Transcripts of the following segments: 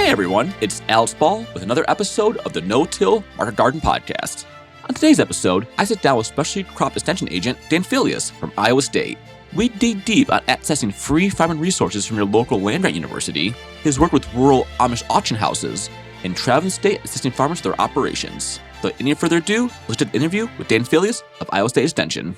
Hey everyone, it's Alex Ball with another episode of the No-Till Market Garden Podcast. On today's episode, I sit down with Specialty Crop Extension Agent Dan Fillius from Iowa State. We dig deep on accessing free farming resources from your local land-grant university, his work with rural Amish auction houses, and traveling state assisting farmers with their operations. Without any further ado, let's get the interview with Dan Fillius of Iowa State Extension.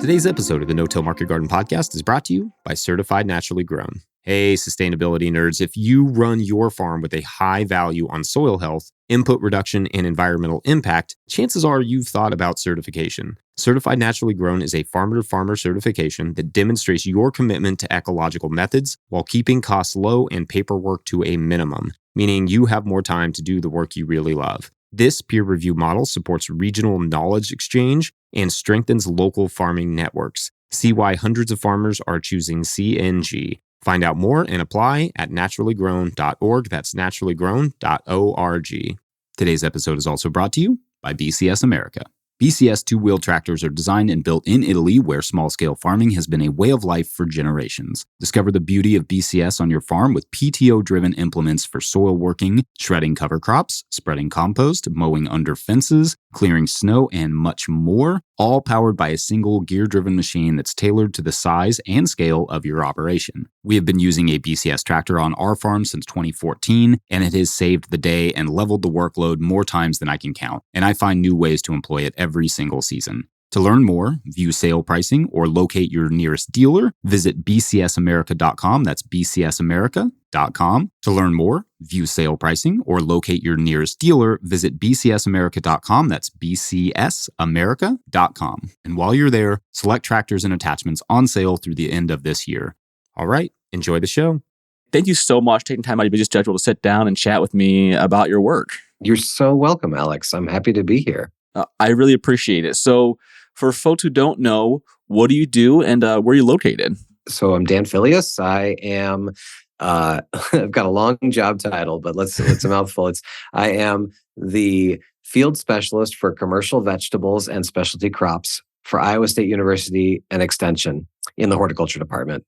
Today's episode of the No-Till Market Garden Podcast is brought to you by Certified Naturally Grown. Hey, sustainability nerds, if you run your farm with a high value on soil health, input reduction, and environmental impact, chances are you've thought about certification. Certified Naturally Grown is a farmer-to-farmer certification that demonstrates your commitment to ecological methods while keeping costs low and paperwork to a minimum, meaning you have more time to do the work you really love. This peer review model supports regional knowledge exchange and strengthens local farming networks. See why hundreds of farmers are choosing CNG. Find out more and apply at naturallygrown.org. That's naturallygrown.org. Today's episode is also brought to you by BCS America. BCS two-wheel tractors are designed and built in Italy, where small-scale farming has been a way of life for generations. Discover the beauty of BCS on your farm with PTO-driven implements for soil working, shredding cover crops, spreading compost, mowing under fences, clearing snow, and much more, all powered by a single gear-driven machine that's tailored to the size and scale of your operation. We have been using a BCS tractor on our farm since 2014, and it has saved the day and leveled the workload more times than I can count, and I find new ways to employ it every single season. To learn more, view sale pricing, or locate your nearest dealer, visit bcsamerica.com. That's bcsamerica.com. To learn more, view sale pricing, or locate your nearest dealer, visit bcsamerica.com. That's bcsamerica.com. And while you're there, select tractors and attachments on sale through the end of this year. All right, enjoy the show. Thank you so much for taking time out of your busy schedule to sit down and chat with me about your work. You're so welcome, Alex. I'm happy to be here. I really appreciate it. So for folks who don't know, what do you do and where are you located? So I'm Dan Fillius. I am, I've got a long job title, but it's a mouthful. I am the field specialist for commercial vegetables and specialty crops for Iowa State University and Extension in the horticulture department.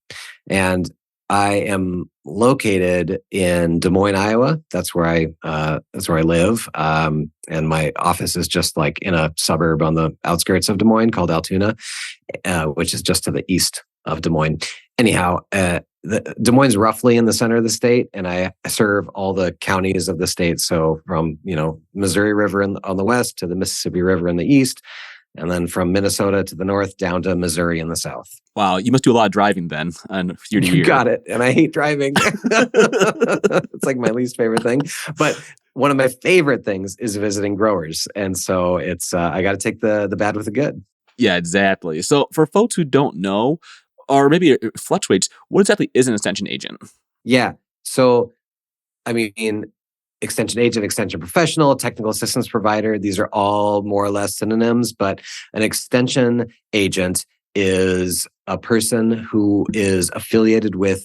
And I am located in Des Moines, Iowa. That's where I live. And my office is just like in a suburb on the outskirts of Des Moines called Altoona, which is just to the east of Des Moines. Anyhow, Des Moines is roughly in the center of the state, and I serve all the counties of the state. So from, Missouri River on the west to the Mississippi River in the east, and then from Minnesota to the north down to Missouri in the south. Wow, you must do a lot of driving then. And year to year. You got it. And I hate driving. It's like my least favorite thing. But one of my favorite things is visiting growers. And so it's I got to take the bad with the good. Yeah, exactly. So for folks who don't know, or maybe it fluctuates, what exactly is an extension agent? Yeah. So, I mean, extension agent, extension professional, technical assistance provider, these are all more or less synonyms, but an extension agent is a person who is affiliated with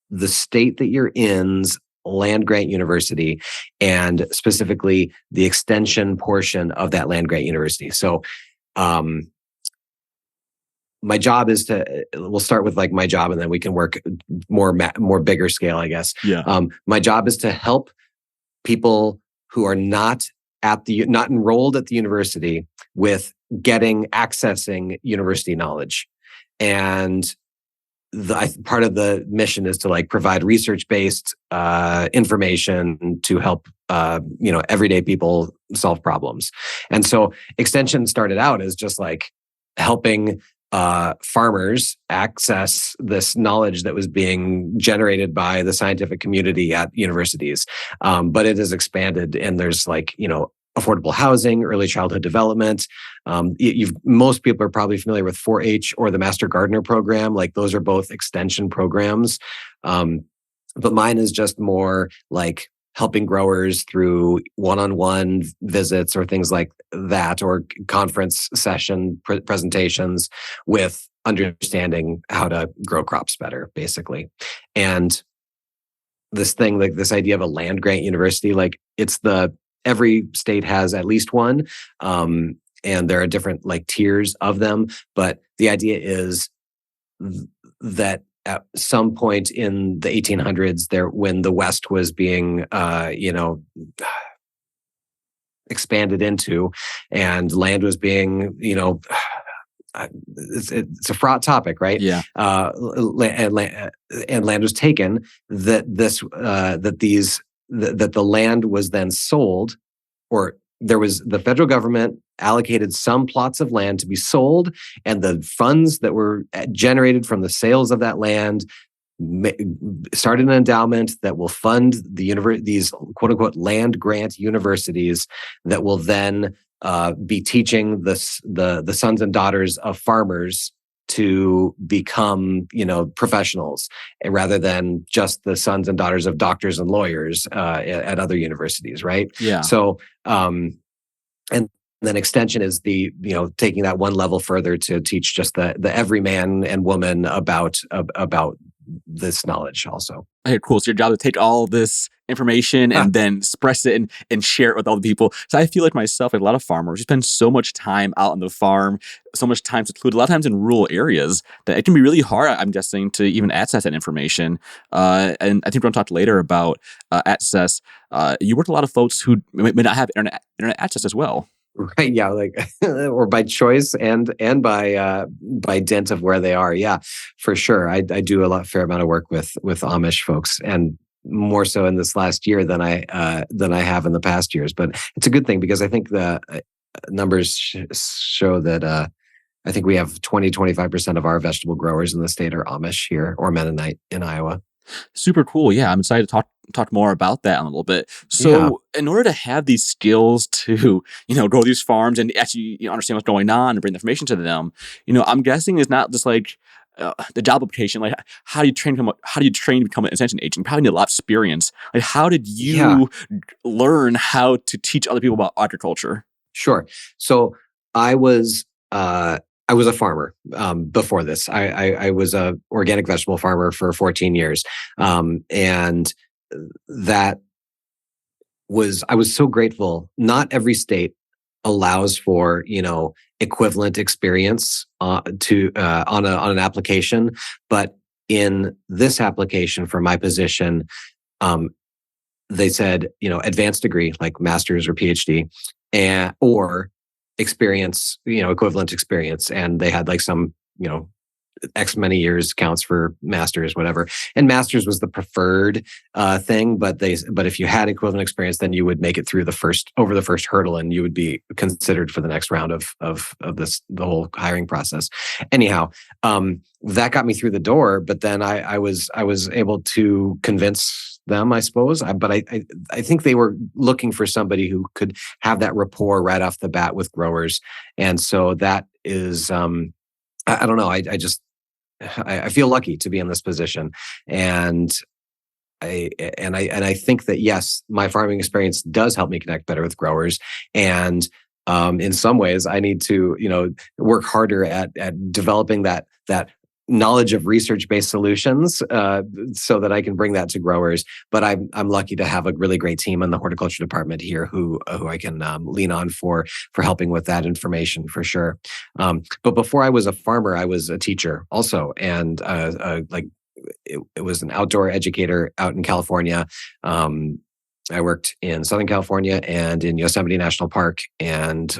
the state that you're in's land-grant university, and specifically the extension portion of that land-grant university. So my job is we'll start with like my job and then we can work more bigger scale, I guess. Yeah. My job is to help people who are not enrolled at the university with accessing university knowledge. And part of the mission is to provide research-based information to help everyday people solve problems. And so extension started out as just helping farmers access this knowledge that was being generated by the scientific community at universities. But it has expanded, and there's affordable housing, early childhood development. Most people are probably familiar with 4-H or the Master Gardener program. Those are both extension programs. But mine is just more helping growers through one-on-one visits or things like that, or conference session presentations with understanding how to grow crops better, basically. And this thing, like this idea of a land grant university, like every state has at least one. And there are different like tiers of them. But the idea is that at some point in the 1800s, when the West was being, expanded into, and land was being, it's a fraught topic, right? Yeah. And land was taken. That the land was then sold, or the federal government allocated some plots of land to be sold, and the funds that were generated from the sales of that land started an endowment that will fund these quote unquote land grant universities that will then be teaching the sons and daughters of farmers to become, professionals, rather than just the sons and daughters of doctors and lawyers at other universities, right? Yeah. So, and then extension is taking that one level further to teach just the everyman and woman about this knowledge also. Okay, cool. So your job is to take all this information and then express it and share it with all the people. So I feel like myself, like a lot of farmers, you spend so much time out on the farm, so much time secluded, a lot of times in rural areas, that it can be really hard, I'm guessing, to even access that information. And I think we're going to talk later about access. You work with a lot of folks who may not have internet access as well. Right. Yeah. Like, or by choice and by dint of where they are. Yeah, for sure. I do fair amount of work with Amish folks, and more so in this last year than I have in the past years. But it's a good thing, because I think the numbers show that I think we have 20-25% of our vegetable growers in the state are Amish here, or Mennonite in Iowa. Super cool. Yeah, I'm excited to talk more about that in a little bit. So in order to have these skills to, grow these farms and actually understand what's going on and bring the information to them, I'm guessing it's not just like the job application. Like, how do you train to become an extension agent? You probably need a lot of experience. Like, how did you learn how to teach other people about agriculture? Sure. So I was a farmer before this. I was a organic vegetable farmer for 14 years. And I was so grateful. Not every state allows for, equivalent experience on an application. But in this application for my position, they said, advanced degree, like master's or PhD, or experience, equivalent experience. And they had like some, X many years counts for masters, whatever. And masters was the preferred thing, but if you had equivalent experience, then you would make it through the first hurdle, and you would be considered for the next round of the whole hiring process. Anyhow, that got me through the door. But then I was able to convince them, I suppose. But I think they were looking for somebody who could have that rapport right off the bat with growers, and so that is I don't know. I feel lucky to be in this position, and I think that yes, my farming experience does help me connect better with growers, and in some ways, I need to work harder at developing that knowledge of research-based solutions so that I can bring that to growers. But I'm lucky to have a really great team in the horticulture department here who I can lean on for helping with that information for sure. But before I was a farmer, I was a teacher also, and it was an outdoor educator out in California. I worked in Southern California and in Yosemite National Park, and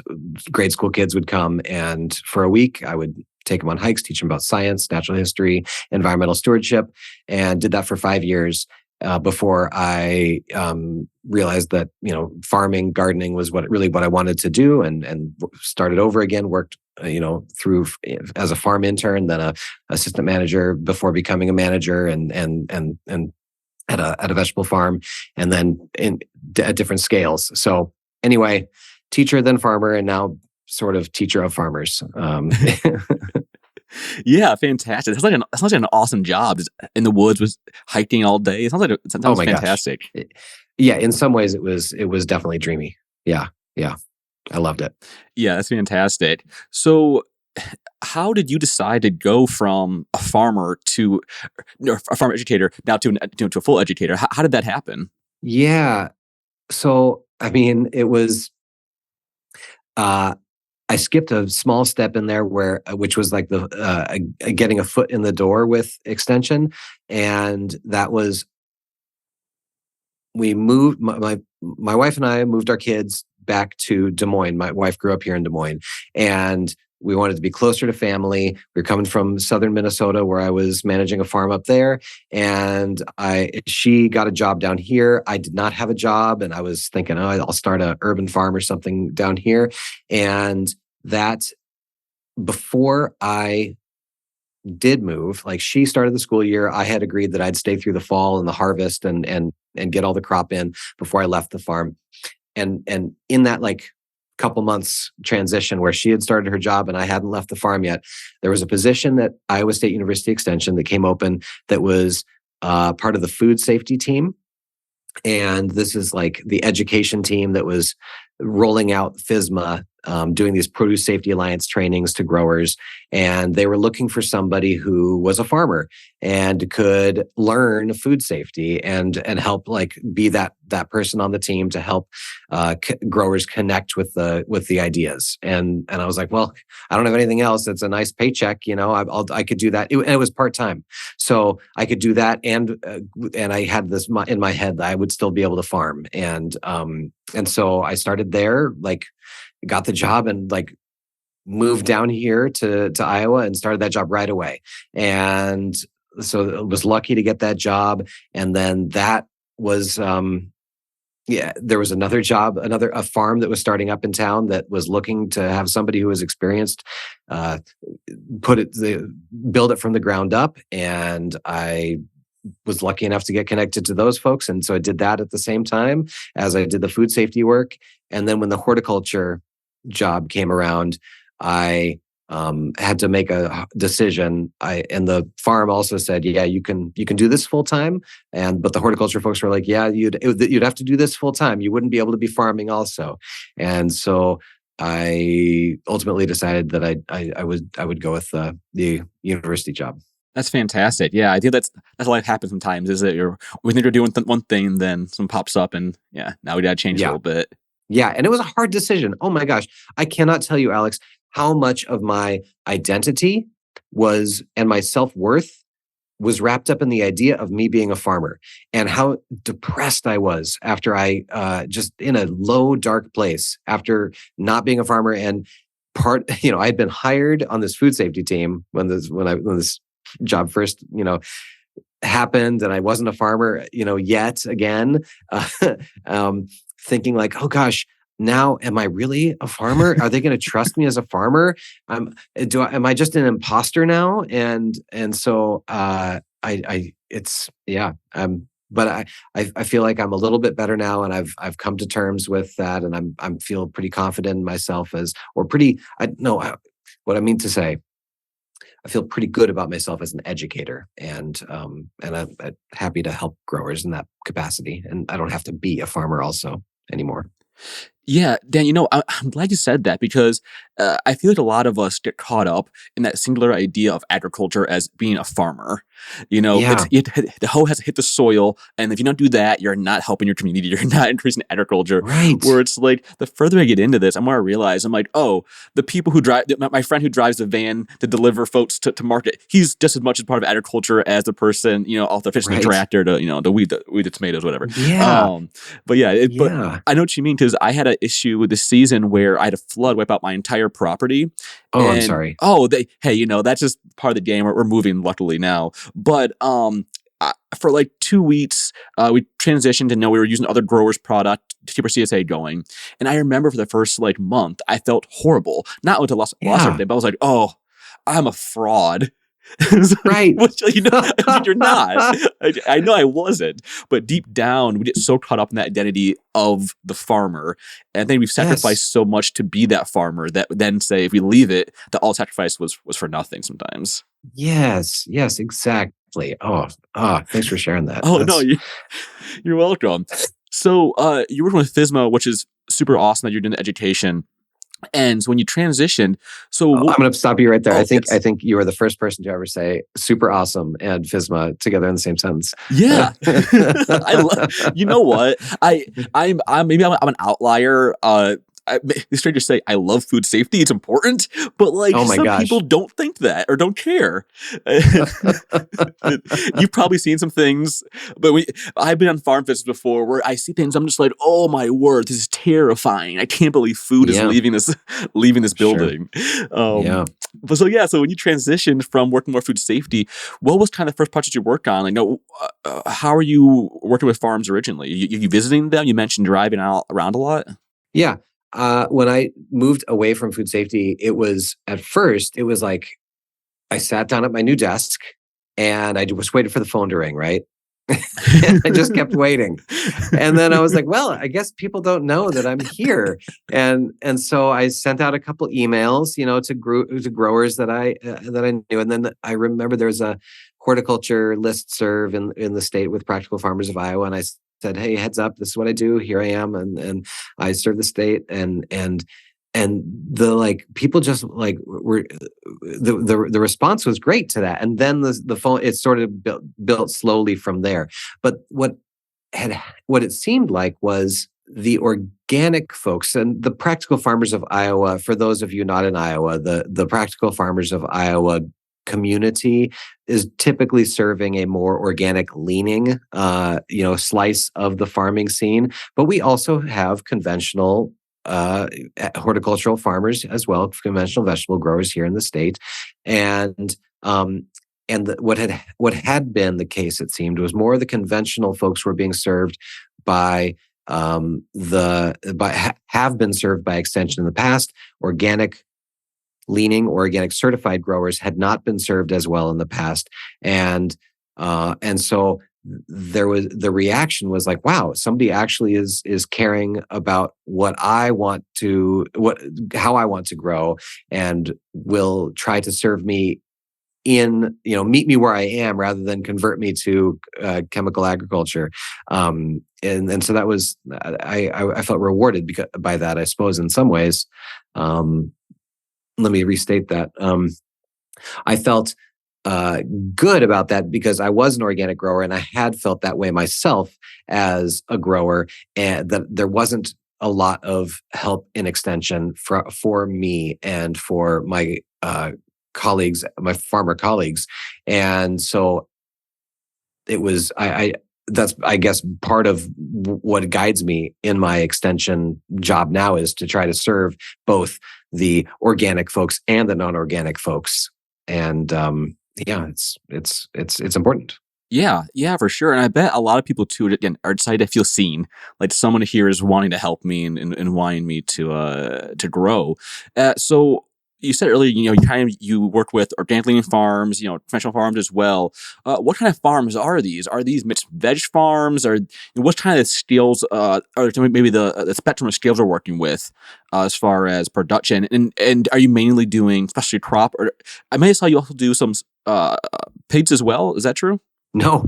grade school kids would come, and for a week I would take them on hikes, teach them about science, natural history, environmental stewardship, and did that for 5 years before I realized that farming, gardening was what I wanted to do, and started over again. Worked through as a farm intern, then a assistant manager before becoming a manager, and at a vegetable farm, and then at different scales. So anyway, teacher, then farmer, and now sort of teacher of farmers. Yeah, fantastic. It sounds like an awesome job. In the woods, was hiking all day. It sounds fantastic. Gosh. Yeah, in some ways it was definitely dreamy. Yeah, I loved it. Yeah, that's fantastic. So how did you decide to go from a farmer to a farmer educator now to a full educator? How did that happen? Yeah. So, I mean, it was, I skipped a small step in there which was like getting a foot in the door with extension. And that was, we moved, my wife and I moved our kids back to Des Moines. My wife grew up here in Des Moines, and we wanted to be closer to family. We were coming from southern Minnesota, where I was managing a farm up there, and she got a job down here. I did not have a job, and I was thinking, oh, I'll start an urban farm or something down here. And that, before I did move, like, she started the school year, I had agreed that I'd stay through the fall and the harvest and get all the crop in before I left the farm. And in that, like, couple months transition where she had started her job and I hadn't left the farm yet, there was a position at Iowa State University Extension that came open that was part of the food safety team. And this is like the education team that was rolling out FSMA, doing these Produce Safety Alliance trainings to growers. And they were looking for somebody who was a farmer and could learn food safety and help, like, be that person on the team to help growers connect with the ideas. And I was like, well, I don't have anything else. It's a nice paycheck, I could do that. It was part-time, so I could do that. And I had this in my head that I would still be able to farm. And so I started there, like, got the job and, like, moved down here to Iowa and started that job right away. And so I was lucky to get that job. And then that was, there was another job, a farm that was starting up in town that was looking to have somebody who was experienced, build it from the ground up. And I was lucky enough to get connected to those folks. And so I did that at the same time as I did the food safety work. And then when the horticulture job came around, I had to make a decision. And the farm also said, yeah, you can do this full time. But the horticulture folks were like, yeah, you'd have to do this full time. You wouldn't be able to be farming also. And so I ultimately decided that I would go with the university job. That's fantastic. Yeah, I think that's life happens sometimes. Is that we think you're doing one thing, then something pops up, and now we got to change a little bit. Yeah, and it was a hard decision. Oh my gosh, I cannot tell you, Alex, how much of my identity and my self-worth was wrapped up in the idea of me being a farmer, and how depressed I was after I just in a low, dark place after not being a farmer. And I had been hired on this food safety team when this job first, happened, and I wasn't a farmer, yet again, thinking like, oh gosh, now am I really a farmer? Are they going to trust me as a farmer? Am I just an imposter now? And so but I feel like I'm a little bit better now, and I've come to terms with that, and I'm feel pretty confident in myself what I mean to say, I feel pretty good about myself as an educator, and I'm happy to help growers in that capacity. And I don't have to be a farmer also anymore. Yeah, Dan, I'm glad you said that, because I feel like a lot of us get caught up in that singular idea of agriculture as being a farmer. The hoe has to hit the soil, and if you don't do that, you're not helping your community. You're not increasing agriculture. Right. Where it's like, the further I get into this, the more I realize, I'm like, oh, the people who drive, my friend who drives the van to deliver folks to market, he's just as much a part of agriculture as the person, off the fishing the tractor to weed the tomatoes, whatever. Yeah. But I know what you mean, because I had an issue with the season where I had a flood wipe out my entire property. Oh, I'm sorry. Oh, that's just part of the game. We're moving luckily now. But for like 2 weeks, we transitioned to we were using other growers' product to keep our CSA going. And I remember for the first month, I felt horrible. Not with the loss everything, but I was like, oh, I'm a fraud. Right. Which, you're not. I know I wasn't, but deep down, we get so caught up in that identity of the farmer. And I think we've sacrificed so much to be that farmer that then say, if we leave it, that all sacrifice was for nothing sometimes. Yes, exactly. Oh, thanks for sharing that. Oh, no, you're welcome. So you're working with FSMA, which is super awesome that you're doing the education. And so when you transitioned, so I'm going to stop you right there. I yes. think you are the first person to ever say "super awesome" and FSMA together in the same sentence. Yeah, you know what? I'm maybe I'm an outlier. It's strange to say I love food safety. It's important, but like Oh my some gosh. people don't think that or don't care. You've probably seen some things, but I've been on farm visits before where I see things. I'm just like, oh my word, this is terrifying. I can't believe food is Yeah. leaving this Sure. building. Yeah. But so when you transitioned from working more food safety, what was kind of the first project you worked on? Like, how are you working with farms originally? You visiting them? You mentioned driving around a lot. Yeah. When I moved away from food safety, at first like I sat down at my new desk and I was waiting for the phone to ring, right? And I just kept waiting. And then I was like, well, I guess people don't know that I'm here. And so I sent out a couple emails, to growers that I knew. And then I remember there was a horticulture listserv in the state with Practical Farmers of Iowa. And I said, hey, heads up, this is what I do. Here I am. And I serve the state. And the people just were the response was great to that. And then the phone, it sort of built slowly from there. But what it seemed like was the organic folks and the Practical Farmers of Iowa. For those of you not in Iowa, the Practical Farmers of Iowa community is typically serving a more organic leaning slice of the farming scene. But we also have conventional horticultural farmers as well, conventional vegetable growers here in the state. And what had been the case, it seemed, was more of the conventional folks were being served by have been served by extension in the past. Organic leaning or organic certified growers had not been served as well in the past. And so the reaction was like, wow, somebody actually is caring about how I want to grow and will try to serve me meet me where I am rather than convert me to chemical agriculture. And so that was, I felt rewarded by that, I suppose, in some ways. Let me restate that. I felt good about that because I was an organic grower and I had felt that way myself as a grower, and that there wasn't a lot of help in extension for me and for my colleagues, my farmer colleagues. And so it was, that's, I guess, part of what guides me in my extension job now is to try to serve both the organic folks and the non-organic folks. And it's important. Yeah, for sure. And I bet a lot of people too, again, are excited to feel seen. Like someone here is wanting to help me and wanting me to grow. So you said earlier, you work with organic leaning farms, conventional farms as well. What kind of farms are these? Are these mixed veg farms? Or what kind of scales, or maybe the spectrum of scales we're working with as far as production? And are you mainly doing specialty crop? Or I may have saw you also do some pigs as well. Is that true? No,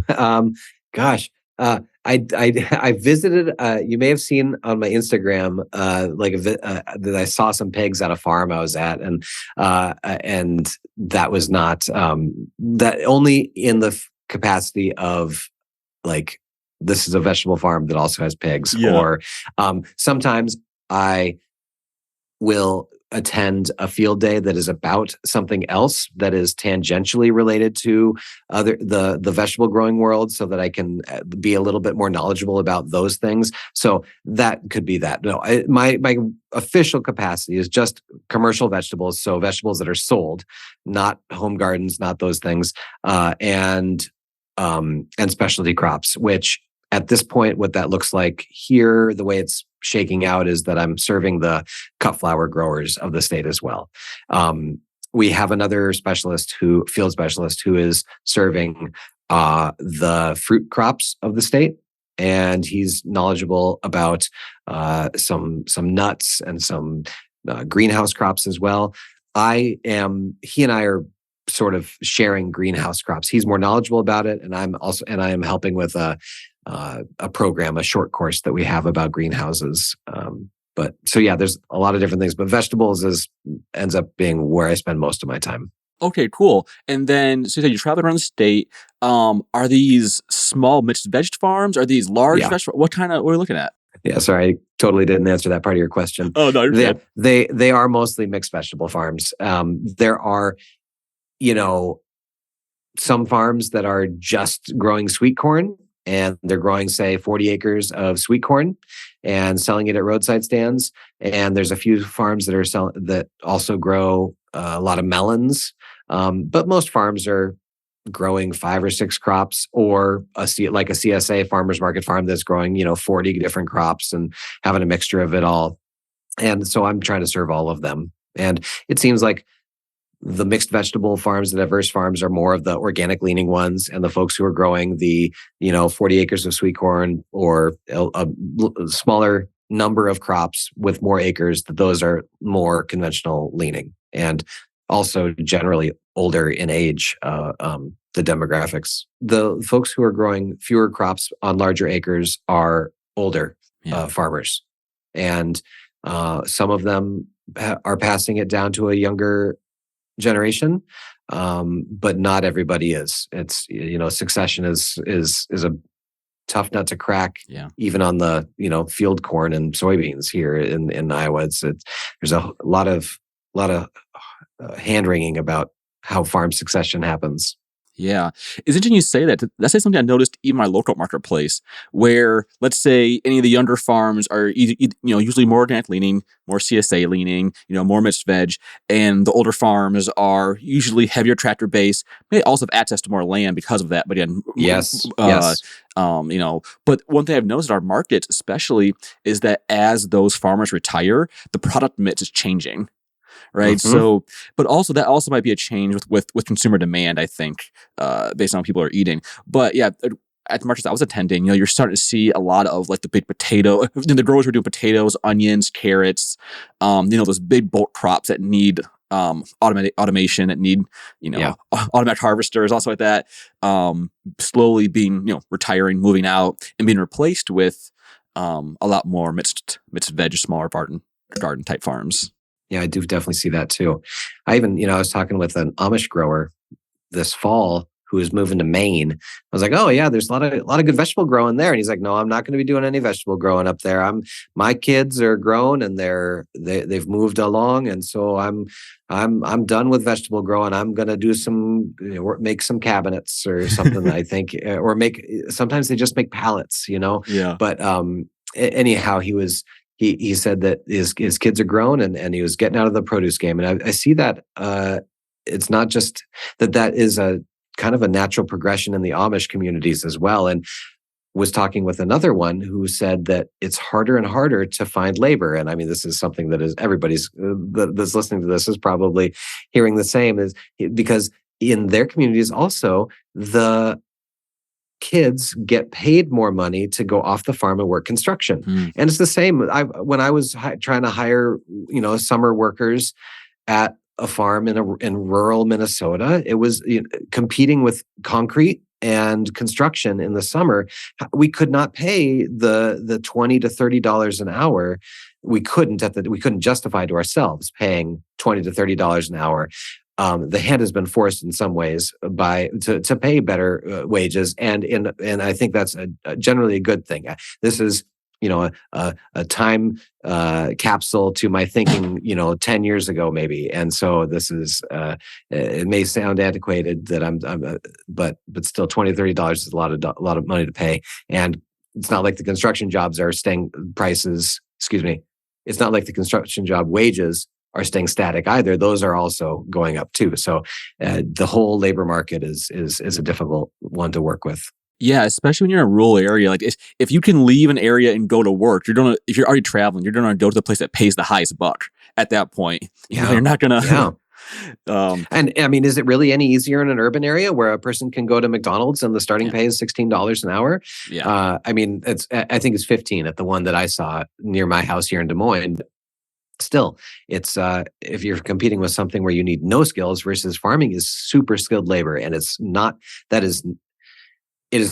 gosh. I visited. You may have seen on my Instagram, that I saw some pigs at a farm I was at, and that was not that only in the capacity of this is a vegetable farm that also has pigs. Yeah. Or sometimes I will attend a field day that is about something else that is tangentially related to the vegetable growing world, so that I can be a little bit more knowledgeable about those things. So that could be that. No, my official capacity is just commercial vegetables, so vegetables that are sold, not home gardens, not those things, and specialty crops, which at this point, what that looks like here, the way it's shaking out, is that I'm serving the cut flower growers of the state as well. We have another field specialist who is serving the fruit crops of the state, and he's knowledgeable about some nuts and some greenhouse crops as well. He and I are sort of sharing greenhouse crops. He's more knowledgeable about it, and I am helping with a program, a short course that we have about greenhouses. But so yeah, there's a lot of different things, but vegetables ends up being where I spend most of my time. Okay, cool. And then, so you said you travel around the state. Are these small mixed veg farms? Are these large vegetable? What are we looking at? Yeah, sorry, I totally didn't answer that part of your question. Oh, no, you're good. They are mostly mixed vegetable farms. There are, some farms that are just growing sweet corn, and they're growing, say, 40 acres of sweet corn and selling it at roadside stands. And there's a few farms that also grow a lot of melons. But most farms are growing 5 or 6 crops, or like a CSA farmers market farm that's growing, 40 different crops and having a mixture of it all. And so I'm trying to serve all of them. And it seems like the mixed vegetable farms, the diverse farms, are more of the organic leaning ones, and the folks who are growing the 40 acres of sweet corn or a smaller number of crops with more acres, those are more conventional leaning, and also generally older in age. The demographics, the folks who are growing fewer crops on larger acres are older farmers, and some of them are passing it down to a younger generation, but not everybody is. It's succession is a tough nut to crack, even on the field corn and soybeans here in Iowa. There's a lot of hand wringing about how farm succession happens. Yeah. It's interesting you say that. That's something I noticed even in my local marketplace, where, let's say, any of the younger farms are usually more organic leaning, more CSA leaning, more mixed veg, and the older farms are usually heavier tractor base. They also have access to more land because of that. But yes. But one thing I've noticed in our markets, especially, is that as those farmers retire, the product mix is changing. Right. Mm-hmm. So, but also that also might be a change with consumer demand, I think, based on what people are eating. But yeah, at the markets I was attending, you're starting to see a lot of like the big potato, the growers were doing potatoes, onions, carrots, those big bulk crops that need automation, that need, automatic harvesters, also like that, slowly being, retiring, moving out, and being replaced with a lot more mixed veg, smaller garden type farms. Yeah, I do definitely see that too. I even, I was talking with an Amish grower this fall who is moving to Maine. I was like, oh yeah, there's a lot of good vegetable growing there. And he's like, no, I'm not going to be doing any vegetable growing up there. My kids are grown and they've moved along, and so I'm done with vegetable growing. I'm going to do make some cabinets or something. I think, or sometimes they just make pallets, Yeah. But anyhow, he said that his kids are grown and he was getting out of the produce game. And I see that it's not just that is a kind of a natural progression in the Amish communities as well. And was talking with another one who said that it's harder and harder to find labor. And I mean, this is something that is everybody's that's listening to this is probably hearing the same, is because in their communities also, the kids get paid more money to go off the farm and work construction. And it's the same. When I was trying to hire, summer workers at a farm in rural Minnesota, it was competing with concrete and construction in the summer. We could not pay the $20 to $30 an hour. We couldn't justify to ourselves paying $20 to $30 an hour. The hand has been forced in some ways to pay better wages, and I think that's generally a good thing. This is a time capsule to my thinking 10 years ago maybe, and so this is it may sound antiquated that but still $20-$30 is a lot of money to pay, and it's not like the construction jobs are staying prices. Excuse me, it's not like the construction job wages are staying static either. Those are also going up too. So the whole labor market is a difficult one to work with. Yeah, especially when you're in a rural area. Like if you can leave an area and go to work, if you're already traveling, you're going to go to the place that pays the highest buck at that point. You're not going to. Yeah. And I mean, is it really any easier in an urban area where a person can go to McDonald's and the starting pay is $16 an hour? Yeah. I mean, I think it's 15 at the one that I saw near my house here in Des Moines. Still, it's if you're competing with something where you need no skills versus farming is super skilled labor, and it is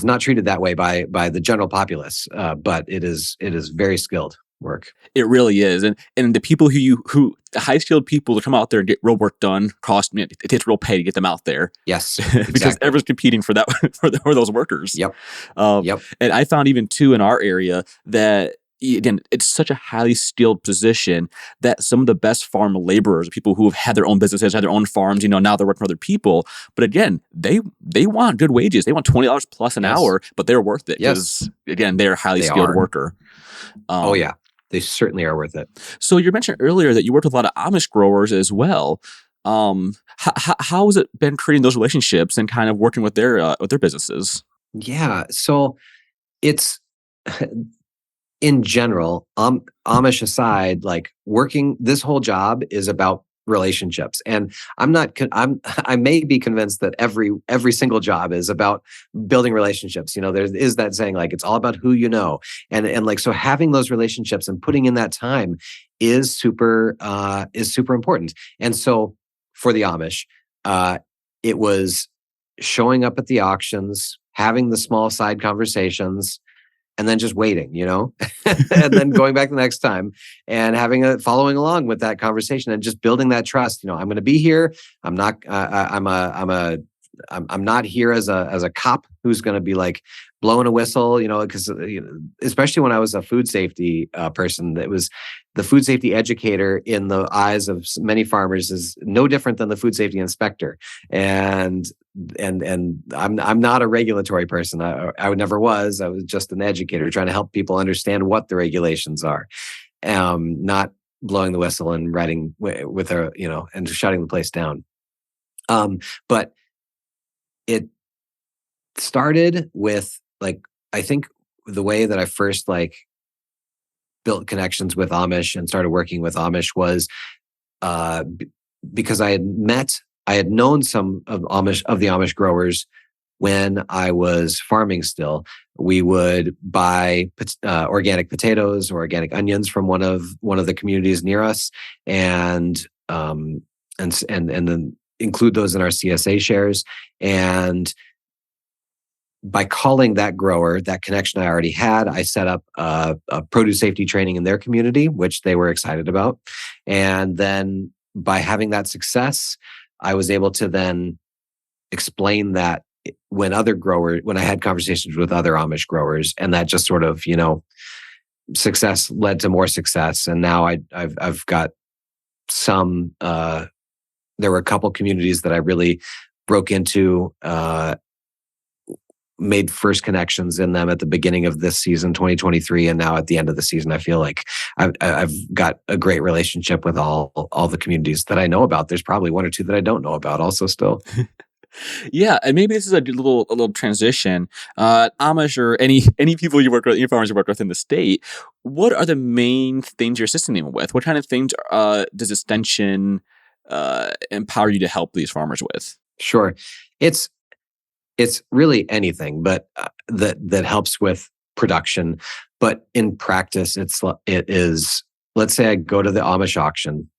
not treated that way by the general populace, but it is very skilled work. It really is. And the people who the high skilled people to come out there and get real work done cost me. It takes real pay to get them out there. Yes, because exactly. everyone's competing for that for those workers. Yep. And I found even too in our area that, again, it's such a highly skilled position that some of the best farm laborers, people who have had their own businesses, had their own farms, now they're working for other people. But again, they want good wages. They want $20 plus an hour, but they're worth it because, again, they're a highly skilled worker. Oh, yeah. They certainly are worth it. So you mentioned earlier that you worked with a lot of Amish growers as well. How has it been creating those relationships and kind of working with their businesses? Yeah. So it's... in general, Amish aside, like working, this whole job is about relationships. And I may be convinced that every single job is about building relationships. There is that saying, like, it's all about who you know. And like, so having those relationships and putting in that time is super important. And so for the Amish, it was showing up at the auctions, having the small side conversations, and then just waiting, and then going back the next time and following along with that conversation and just building that trust. I'm going to be here. I'm not, I'm not here as a cop who's going to be like blowing a whistle, because especially when I was a food safety person, that was the food safety educator in the eyes of many farmers is no different than the food safety inspector. And I'm not a regulatory person. I never was. I was just an educator trying to help people understand what the regulations are, not blowing the whistle and writing with and shutting the place down. But it started with, like, I think the way that I first built connections with Amish and started working with Amish was because I had known some of the Amish growers when I was farming still. We would buy organic potatoes or organic onions from one of the communities near us, and then include those in our CSA shares. And by calling that grower, that connection I already had, I set up a produce safety training in their community, which they were excited about. And then by having that success, I was able to then explain that when I had conversations with other Amish growers, and that just sort of, success led to more success. And now I've got some, there were a couple communities that I really broke into, made first connections in them at the beginning of this season, 2023. And now at the end of the season, I feel like I've got a great relationship with all the communities that I know about. There's probably one or two that I don't know about also still. Yeah, and maybe this is a little transition. Amish or any people you work with, any farmers you work with in the state, what are the main things you're assisting them with? What kind of things does Extension empower you to help these farmers with? Sure, it's really anything, but that helps with production. But in practice, it is. Let's say I go to the Amish auction.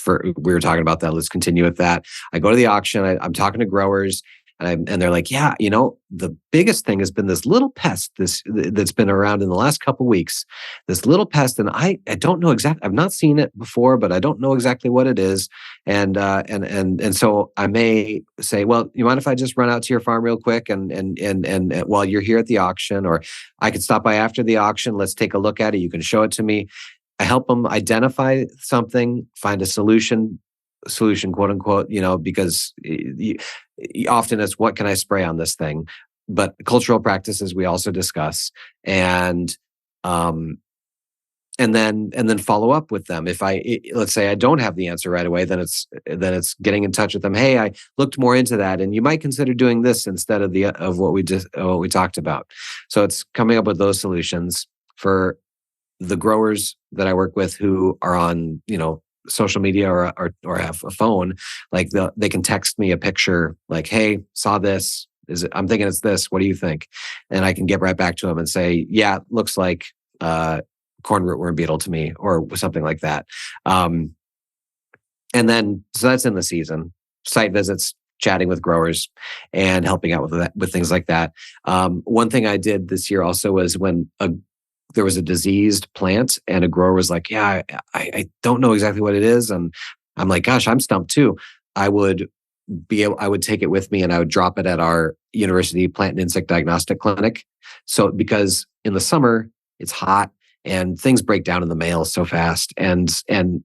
We were talking about that. Let's continue with that. I go to the auction. I'm talking to growers, and they're like, "Yeah, the biggest thing has been this little pest that's been around in the last couple of weeks. This little pest, and I don't know exactly. I've not seen it before, but I don't know exactly what it is. And so I may say, well, you mind if I just run out to your farm real quick and while you're here at the auction, or I could stop by after the auction. Let's take a look at it. You can show it to me." I help them identify something, find a solution, quote unquote, because often it's what can I spray on this thing? But cultural practices we also discuss, and then follow up with them. If let's say I don't have the answer right away, then it's getting in touch with them. Hey, I looked more into that, and you might consider doing this instead of what we talked about. So it's coming up with those solutions for the growers that I work with who are on, social media or have a phone. Like they can text me a picture like, "Hey, saw this. I'm thinking it's this. What do you think?" And I can get right back to them and say, "Yeah, looks like corn rootworm beetle to me," or something like that. And then so that's in the season. Site visits, chatting with growers, and helping out with things like that. One thing I did this year also was when there was a diseased plant and a grower was like, yeah, I don't know exactly what it is. And I'm like, gosh, I'm stumped too. I would take it with me and I would drop it at our university plant and insect diagnostic clinic. So because in the summer it's hot and things break down in the mail so fast, and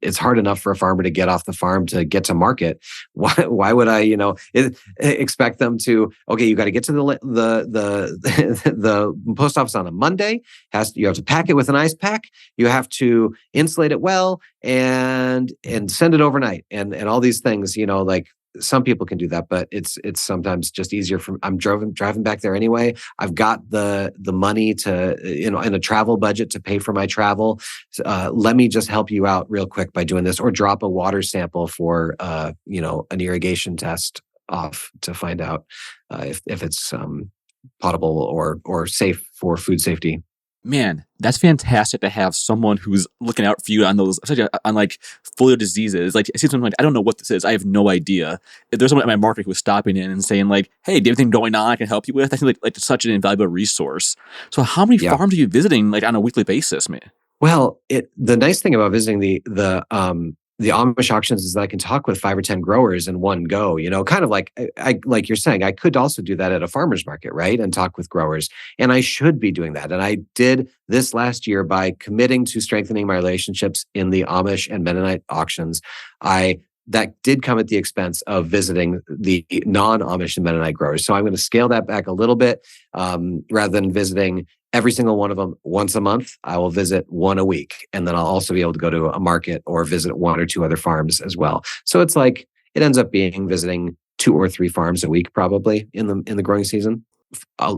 it's hard enough for a farmer to get off the farm to get to market. Why would I, expect them to? Okay, you got to get to the post office on a Monday. You have to pack it with an ice pack. You have to insulate it well and send it overnight, and all these things. Like some people can do that, but it's sometimes just easier. I'm driving back there anyway. I've got the money to, in a travel budget to pay for my travel. Let me just help you out real quick by doing this, or drop a water sample for, an irrigation test off to find out if it's potable or safe for food safety. Man, that's fantastic to have someone who's looking out for you on those, on like foliar diseases. Like, I see something like, I don't know what this is. I have no idea. If there's someone at my market who's stopping in and saying like, hey, do you have anything going on I can help you with? I think like such an invaluable resource. So how many farms are you visiting like on a weekly basis, man? Well, the nice thing about visiting the Amish auctions is that I can talk with 5 or 10 growers in one go, kind of like like you're saying, I could also do that at a farmer's market, right? And talk with growers. And I should be doing that. And I did this last year by committing to strengthening my relationships in the Amish and Mennonite auctions. That did come at the expense of visiting the non-Amish and Mennonite growers. So I'm going to scale that back a little bit. Rather than visiting every single one of them once a month, I will visit one a week. And then I'll also be able to go to a market or visit 1 or 2 other farms as well. So it's like, it ends up being visiting 2 or 3 farms a week, probably in the growing season.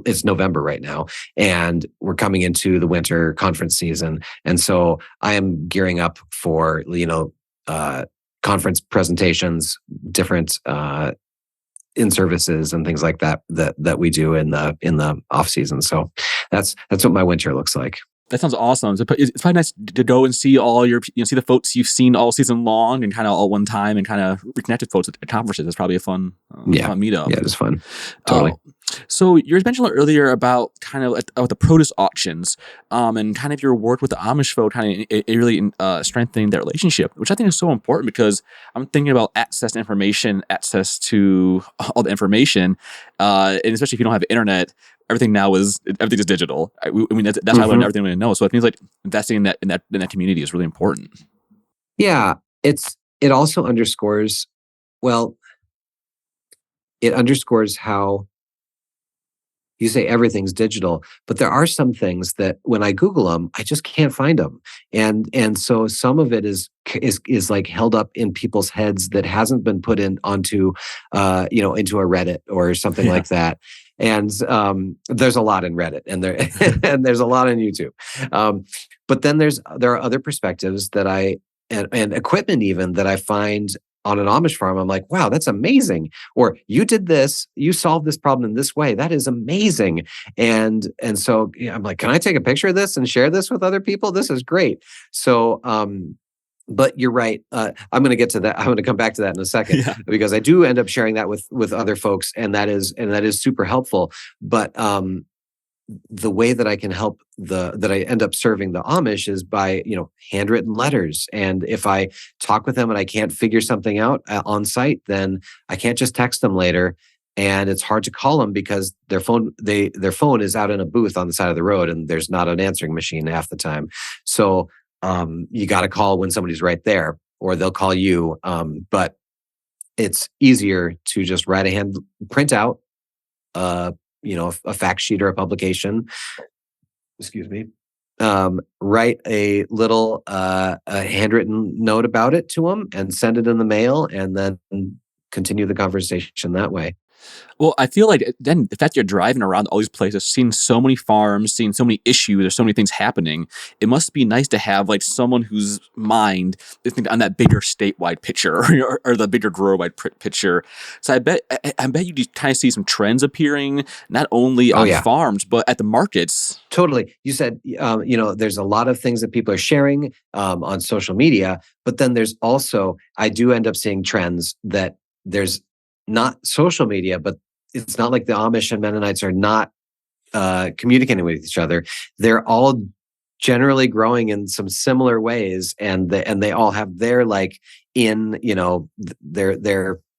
It's November right now, and we're coming into the winter conference season. And so I am gearing up for, conference presentations, different in-services and things like that we do in the off season. So that's what my winter looks like. That sounds awesome. So it's probably nice to go and see all your, see the folks you've seen all season long and kind of all one time and kind of reconnect with folks at conferences. It's probably a fun meetup. Yeah, it is fun. Totally. So you mentioned earlier about kind of about the produce auctions, and kind of your work with the Amish folk, kind of really strengthening that relationship, which I think is so important because I'm thinking about access to information, access to all the information, and especially if you don't have internet. Everything is digital. I mean, that's how I learned everything I know. So it means like investing in that community is really important. Yeah, it also underscores, how you say everything's digital, but there are some things that when I Google them, I just can't find them, and so some of it is like held up in people's heads that hasn't been put onto into a Reddit or something like that. And there's a lot in Reddit, and there's a lot on YouTube. But then there are other perspectives that and equipment even that I find on an Amish farm. I'm like, wow, that's amazing. Or you did this, you solved this problem in this way. That is amazing. And so I'm like, can I take a picture of this and share this with other people? This is great. So, but you're right. I'm going to get to that. I'm going to come back to that in a second, because I do end up sharing that with other folks, and that is super helpful. But the way that I can help that I end up serving the Amish is by handwritten letters. And if I talk with them and I can't figure something out on site, then I can't just text them later. And it's hard to call them because their phone is out in a booth on the side of the road, and there's not an answering machine half the time. So you got to call when somebody's right there, or they'll call you. But it's easier to just print out, a fact sheet or a publication. Excuse me. Write a little a handwritten note about it to them and send it in the mail, and then continue the conversation that way. Well, I feel like then the fact you're driving around all these places, seeing so many farms, seeing so many issues, there's so many things happening. It must be nice to have like someone whose mind is thinking on that bigger statewide picture or the bigger grower-wide picture. So I bet you kind of see some trends appearing, not only on farms but at the markets. Totally. You said there's a lot of things that people are sharing on social media, but then there's also, I do end up seeing trends that there's not social media, but it's not like the Amish and Mennonites are not communicating with each other. They're all generally growing in some similar ways, and they all have their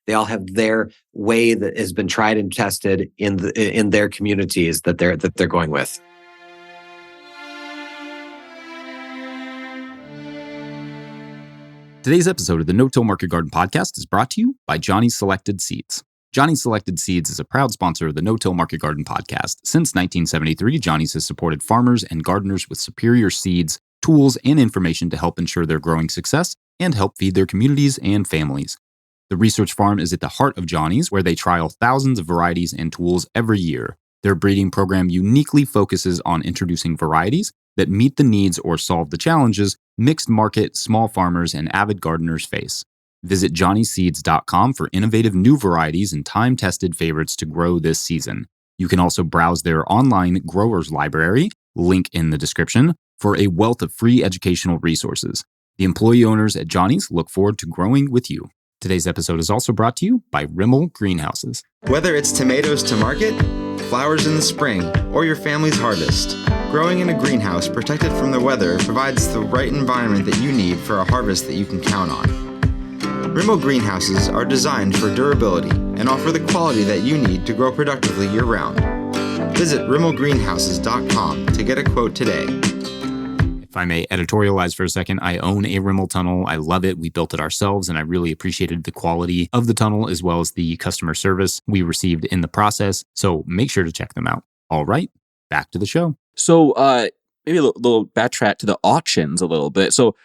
they all have their way that has been tried and tested in their communities that they're going with. Today's episode of the No-Till Market Garden podcast is brought to you by Johnny's Selected Seeds. Johnny's Selected Seeds is a proud sponsor of the No-Till Market Garden podcast. Since 1973, Johnny's has supported farmers and gardeners with superior seeds, tools, and information to help ensure their growing success and help feed their communities and families. The research farm is at the heart of Johnny's, where they trial thousands of varieties and tools every year. Their breeding program uniquely focuses on introducing varieties that meet the needs or solve the challenges mixed market, small farmers, and avid gardeners face. Visit johnnyseeds.com for innovative new varieties and time-tested favorites to grow this season. You can also browse their online growers library, link in the description, for a wealth of free educational resources. The employee owners at Johnny's look forward to growing with you. Today's episode is also brought to you by RIMOL Greenhouses. Whether it's tomatoes to market, flowers in the spring, or your family's harvest, growing in a greenhouse protected from the weather provides the right environment that you need for a harvest that you can count on. RIMOL Greenhouses are designed for durability and offer the quality that you need to grow productively year-round. Visit rimolgreenhouses.com to get a quote today. If I may editorialize for a second, I own a RIMOL tunnel. I love it. We built it ourselves, and I really appreciated the quality of the tunnel as well as the customer service we received in the process. So make sure to check them out. All right, back to the show. So maybe a little backtrack to the auctions a little bit. So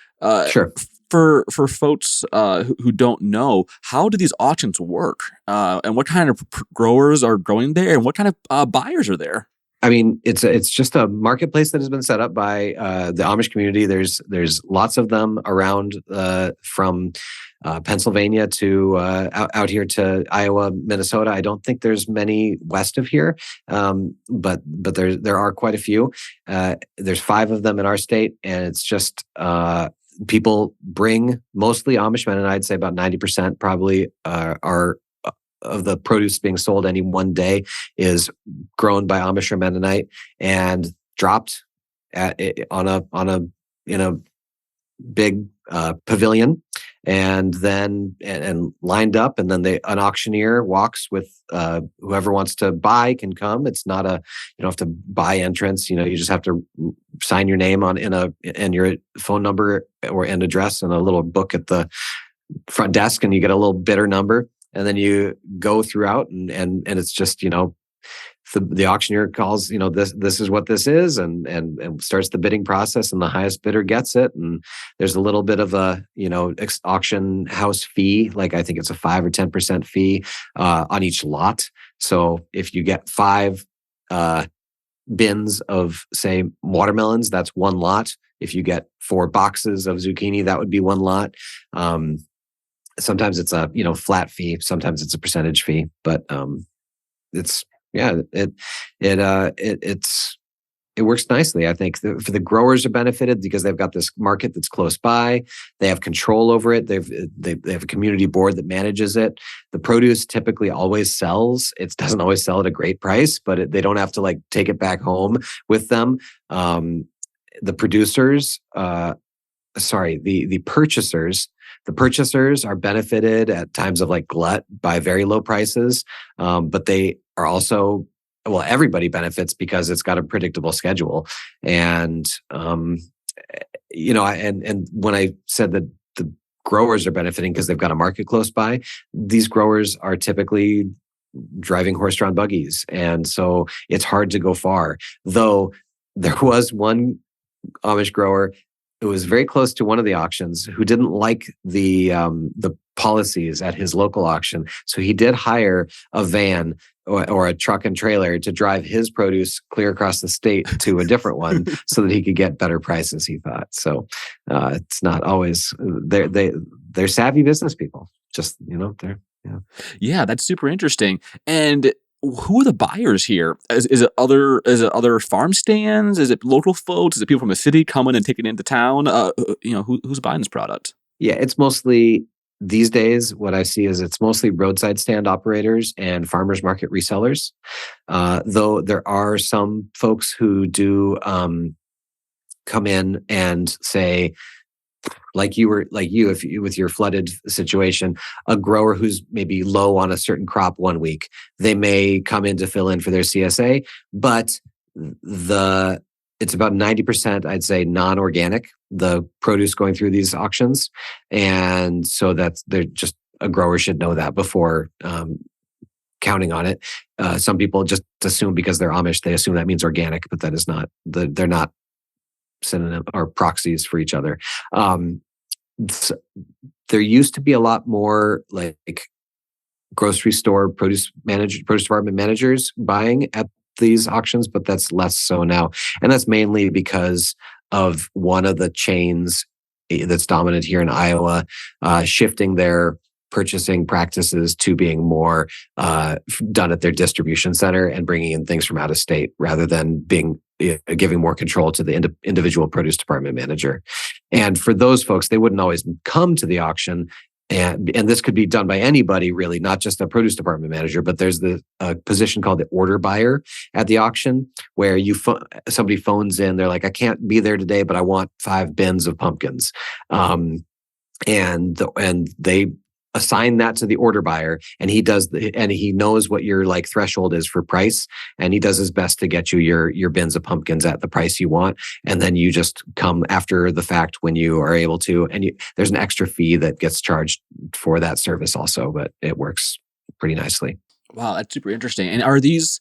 Sure. For folks who don't know, how do these auctions work? And what kind of growers are growing there, and what kind of buyers are there? I mean, it's just a marketplace that has been set up by the Amish community. There's lots of them around from Pennsylvania to out here to Iowa, Minnesota. I don't think there's many west of here, but there are quite a few. There's 5 of them in our state, and it's just people bring mostly Amish men, and I'd say about 90% probably are of the produce being sold any one day is grown by Amish or Mennonite and dropped on a big pavilion, and then and lined up, and then an auctioneer walks with whoever wants to buy can come. It's not you don't have to buy entrance. You just have to sign your name and your phone number and address and a little book at the front desk, and you get a little bidder number. And then you go throughout, and it's just the auctioneer calls this is what this is, and starts the bidding process, and the highest bidder gets it. And there's a little bit of a auction house fee, like I think it's a 5 or 10% fee on each lot. So if you get 5 bins of say watermelons, that's one lot. If you get 4 boxes of zucchini, that would be one lot. Sometimes it's a flat fee, sometimes it's a percentage fee, but it works nicely. I think for the growers are benefited because they've got this market that's close by. They have control over it. They have a community board that manages it. The produce typically always sells. It doesn't always sell at a great price, but they don't have to take it back home with them. The producers, the purchasers. The purchasers are benefited at times of glut by very low prices, but they are also, everybody benefits because it's got a predictable schedule. And, and when I said that the growers are benefiting because they've got a market close by, these growers are typically driving horse-drawn buggies. And so it's hard to go far. Though there was one Amish grower who was very close to one of the auctions who didn't like the policies at his local auction. So he did hire a van or a truck and trailer to drive his produce clear across the state to a different one so that he could get better prices, he thought. So it's not always, they're savvy business people. Just, they're, yeah. Yeah, that's super interesting. And who are the buyers here? Is it other farm stands? Is it local folks? Is it people from the city coming and taking it into town? Who's buying this product? Yeah, it's mostly these days. What I see is it's mostly roadside stand operators and farmers market resellers. Though there are some folks who do come in and say, like you with your flooded situation, a grower who's maybe low on a certain crop one week, they may come in to fill in for their CSA, but it's about 90%, I'd say, non-organic, the produce going through these auctions. And so a grower should know that before counting on it. Some people just assume because they're Amish, they assume that means organic, but that is not, they're not synonym or proxies for each other. There used to be a lot more like grocery store produce department managers buying at these auctions, but that's less so now. And that's mainly because of one of the chains that's dominant here in Iowa, shifting their purchasing practices to being more done at their distribution center and bringing in things from out of state rather than giving more control to the individual produce department manager. And for those folks, they wouldn't always come to the auction. And this could be done by anybody, really, not just a produce department manager, but there's the position called the order buyer at the auction, where somebody phones in, they're like, I can't be there today, but I want 5 bins of pumpkins. And they assign that to the order buyer, and he knows what your like threshold is for price, and he does his best to get you your bins of pumpkins at the price you want, and then you just come after the fact when you are able to, and there's an extra fee that gets charged for that service also, but it works pretty nicely. Wow, that's super interesting. And are these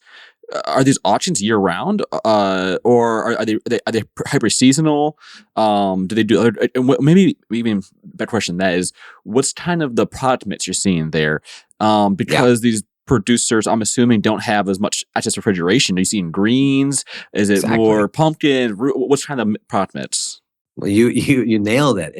auctions year round, or are they hyper seasonal? Do they do other? Maybe even better question that is, what's kind of the product mix you're seeing there? Because these producers, I'm assuming, don't have as much access to refrigeration. Are you seeing greens? Is it more pumpkin? What's kind of product mix? Well, you nailed it.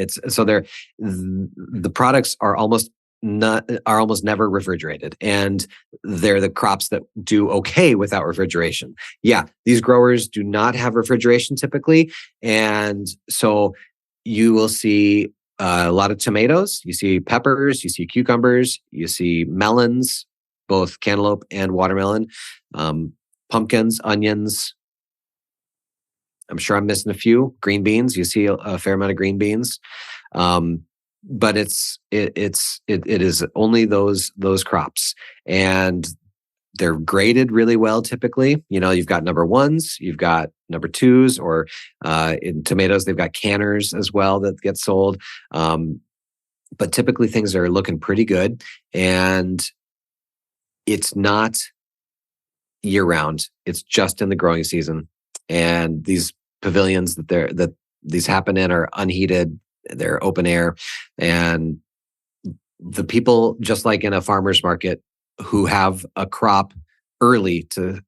The products are almost never refrigerated, and they're the crops that do okay without refrigeration. Yeah, these growers do not have refrigeration typically, and so you will see a lot of tomatoes, you see peppers, you see cucumbers, you see melons, both cantaloupe and watermelon, pumpkins, onions. I'm sure I'm missing a few. Green beans, you see a fair amount of green beans. But it is only those crops, and they're graded really well. Typically, you've got number 1s, you've got number 2s, or in tomatoes they've got canners as well that get sold. But typically things are looking pretty good, and it's not year round. It's just in the growing season, and these pavilions that these happen in are unheated. They're open air, and the people, just like in a farmer's market, who have a crop early to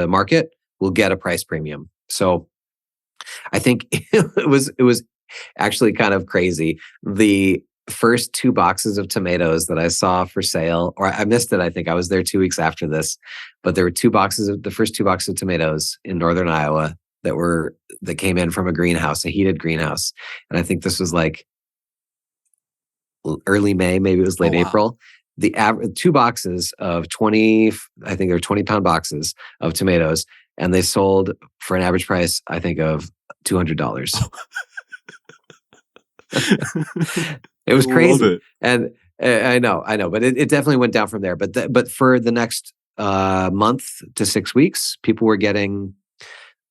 market will get a price premium. So I think it was actually kind of crazy. The first 2 boxes of tomatoes that I saw for sale, or I missed it, I think I was there 2 weeks after this, but there were the first 2 boxes of tomatoes in northern Iowa that came in from a heated greenhouse. And I think this was like early May, maybe it was late April. The average 2 boxes of 20, I think they were 20-pound boxes of tomatoes, and they sold for an average price, I think, of $200. It was crazy. And I know, but it definitely went down from there. But for the next month to 6 weeks, people were getting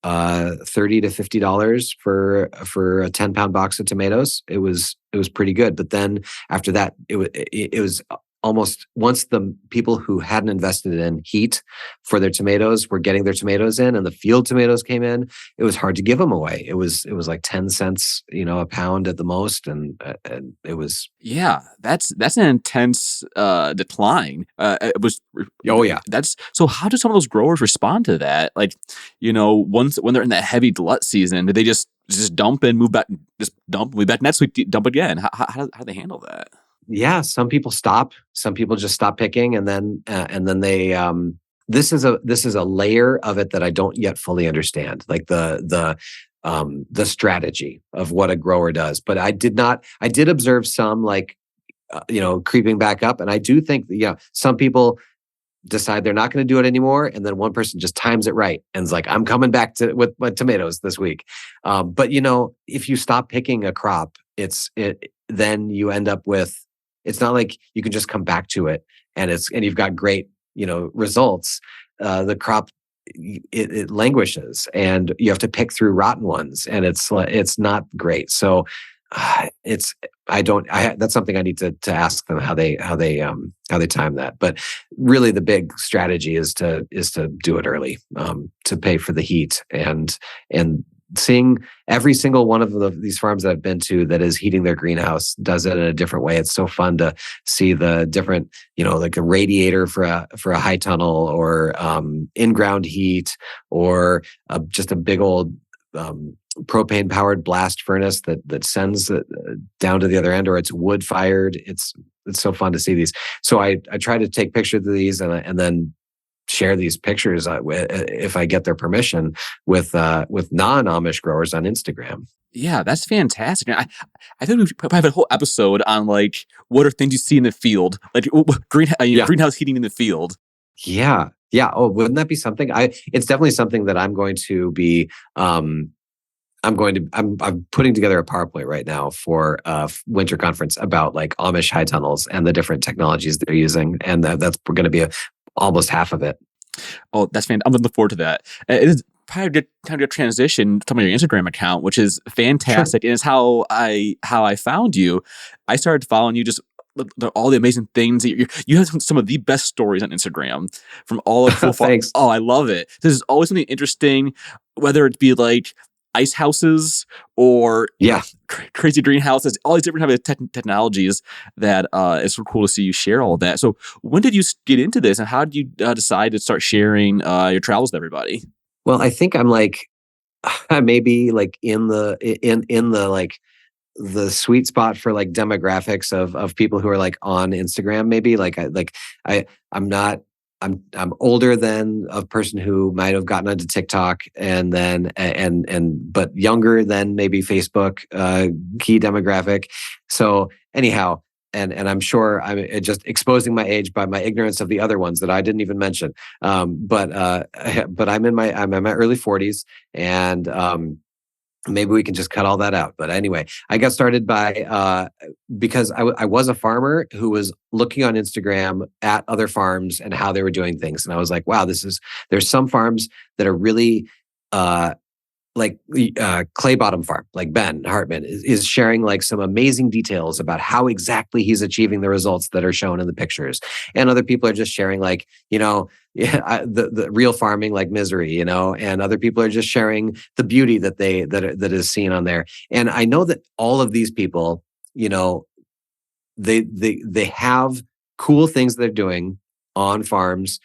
$30 to $50 for a 10-pound box of tomatoes. It was pretty good. But then after that, it was almost, once the people who hadn't invested in heat for their tomatoes were getting their tomatoes in, and the field tomatoes came in, it was hard to give them away. It was like 10 cents, a pound at the most, and it was. Yeah, that's an intense decline. It was. Oh yeah. So how do some of those growers respond to that? Like, when they're in that heavy glut season, do they just dump and move back? Just dump, move back next week, dump again. How do they handle that? Yeah, some people stop. Some people just stop picking, and then they. This is a layer of it that I don't yet fully understand, like the strategy of what a grower does. But I did observe some, like, creeping back up, and I do think that, some people decide they're not going to do it anymore, and then one person just times it right and is like, I'm coming back with my tomatoes this week. But if you stop picking a crop, then you end up with, it's not like you can just come back to it and you've got great results. The crop, it languishes, and you have to pick through rotten ones, and it's not great. So that's something I need to ask them how they time that. But really, the big strategy is to do it early, to pay for the heat, and seeing every single one of these farms that I've been to that is heating their greenhouse does it in a different way. It's so fun to see the different, like a radiator for a high tunnel, or in-ground heat, or just a big old propane powered blast furnace that sends it down to the other end, or it's wood fired. It's so fun to see these. So I try to take pictures of these and then share these pictures if I get their permission with non-Amish growers on Instagram. Yeah, that's fantastic. I think we should probably have a whole episode on like what are things you see in the field, like greenhouse heating in the field. Yeah. Oh, wouldn't that be something? It's definitely something that I'm going to be. I'm putting together a PowerPoint right now for a winter conference about like Amish high tunnels and the different technologies they're using, and that's going to be almost half of it. Oh, that's fantastic. I'm looking forward to that. It is probably a good time to transition to your Instagram account, which is fantastic. Sure. And it's how I found you. I started following you just all the amazing things that you have some of the best stories on Instagram from all of Thanks. Oh, I love it. This is always something interesting, whether it be like ice houses or crazy greenhouses, all these different types of technologies that it's so cool to see you share all of that. So when did you get into this, and how did you decide to start sharing your travels with everybody? Well, I think I'm like maybe like in the like the sweet spot for like demographics of people who are like on Instagram. Maybe I'm older than a person who might have gotten onto TikTok, and then but younger than maybe Facebook key demographic. So anyhow, and I'm sure I'm just exposing my age by my ignorance of the other ones that I didn't even mention. But I'm in my early 40s, and maybe we can just cut all that out. But anyway, I got started by because I was a farmer who was looking on Instagram at other farms and how they were doing things, and I was like, wow, there's some farms that are really like Clay Bottom Farm, like Ben Hartman is sharing like some amazing details about how exactly he's achieving the results that are shown in the pictures. And other people are just sharing like, the real farming like Misery, and other people are just sharing the beauty that is seen on there. And I know that all of these people, they have cool things they're doing on farms,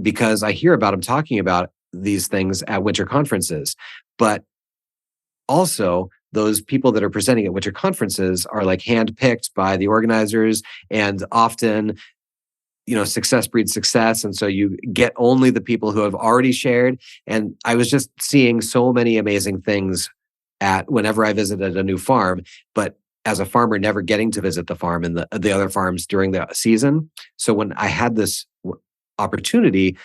because I hear about them talking about these things at winter conferences. But also, those people that are presenting at winter conferences are like handpicked by the organizers, and often, success breeds success. And so you get only the people who have already shared. And I was just seeing so many amazing things whenever I visited a new farm, but as a farmer, never getting to visit the farm and the other farms during the season. So when I had this opportunity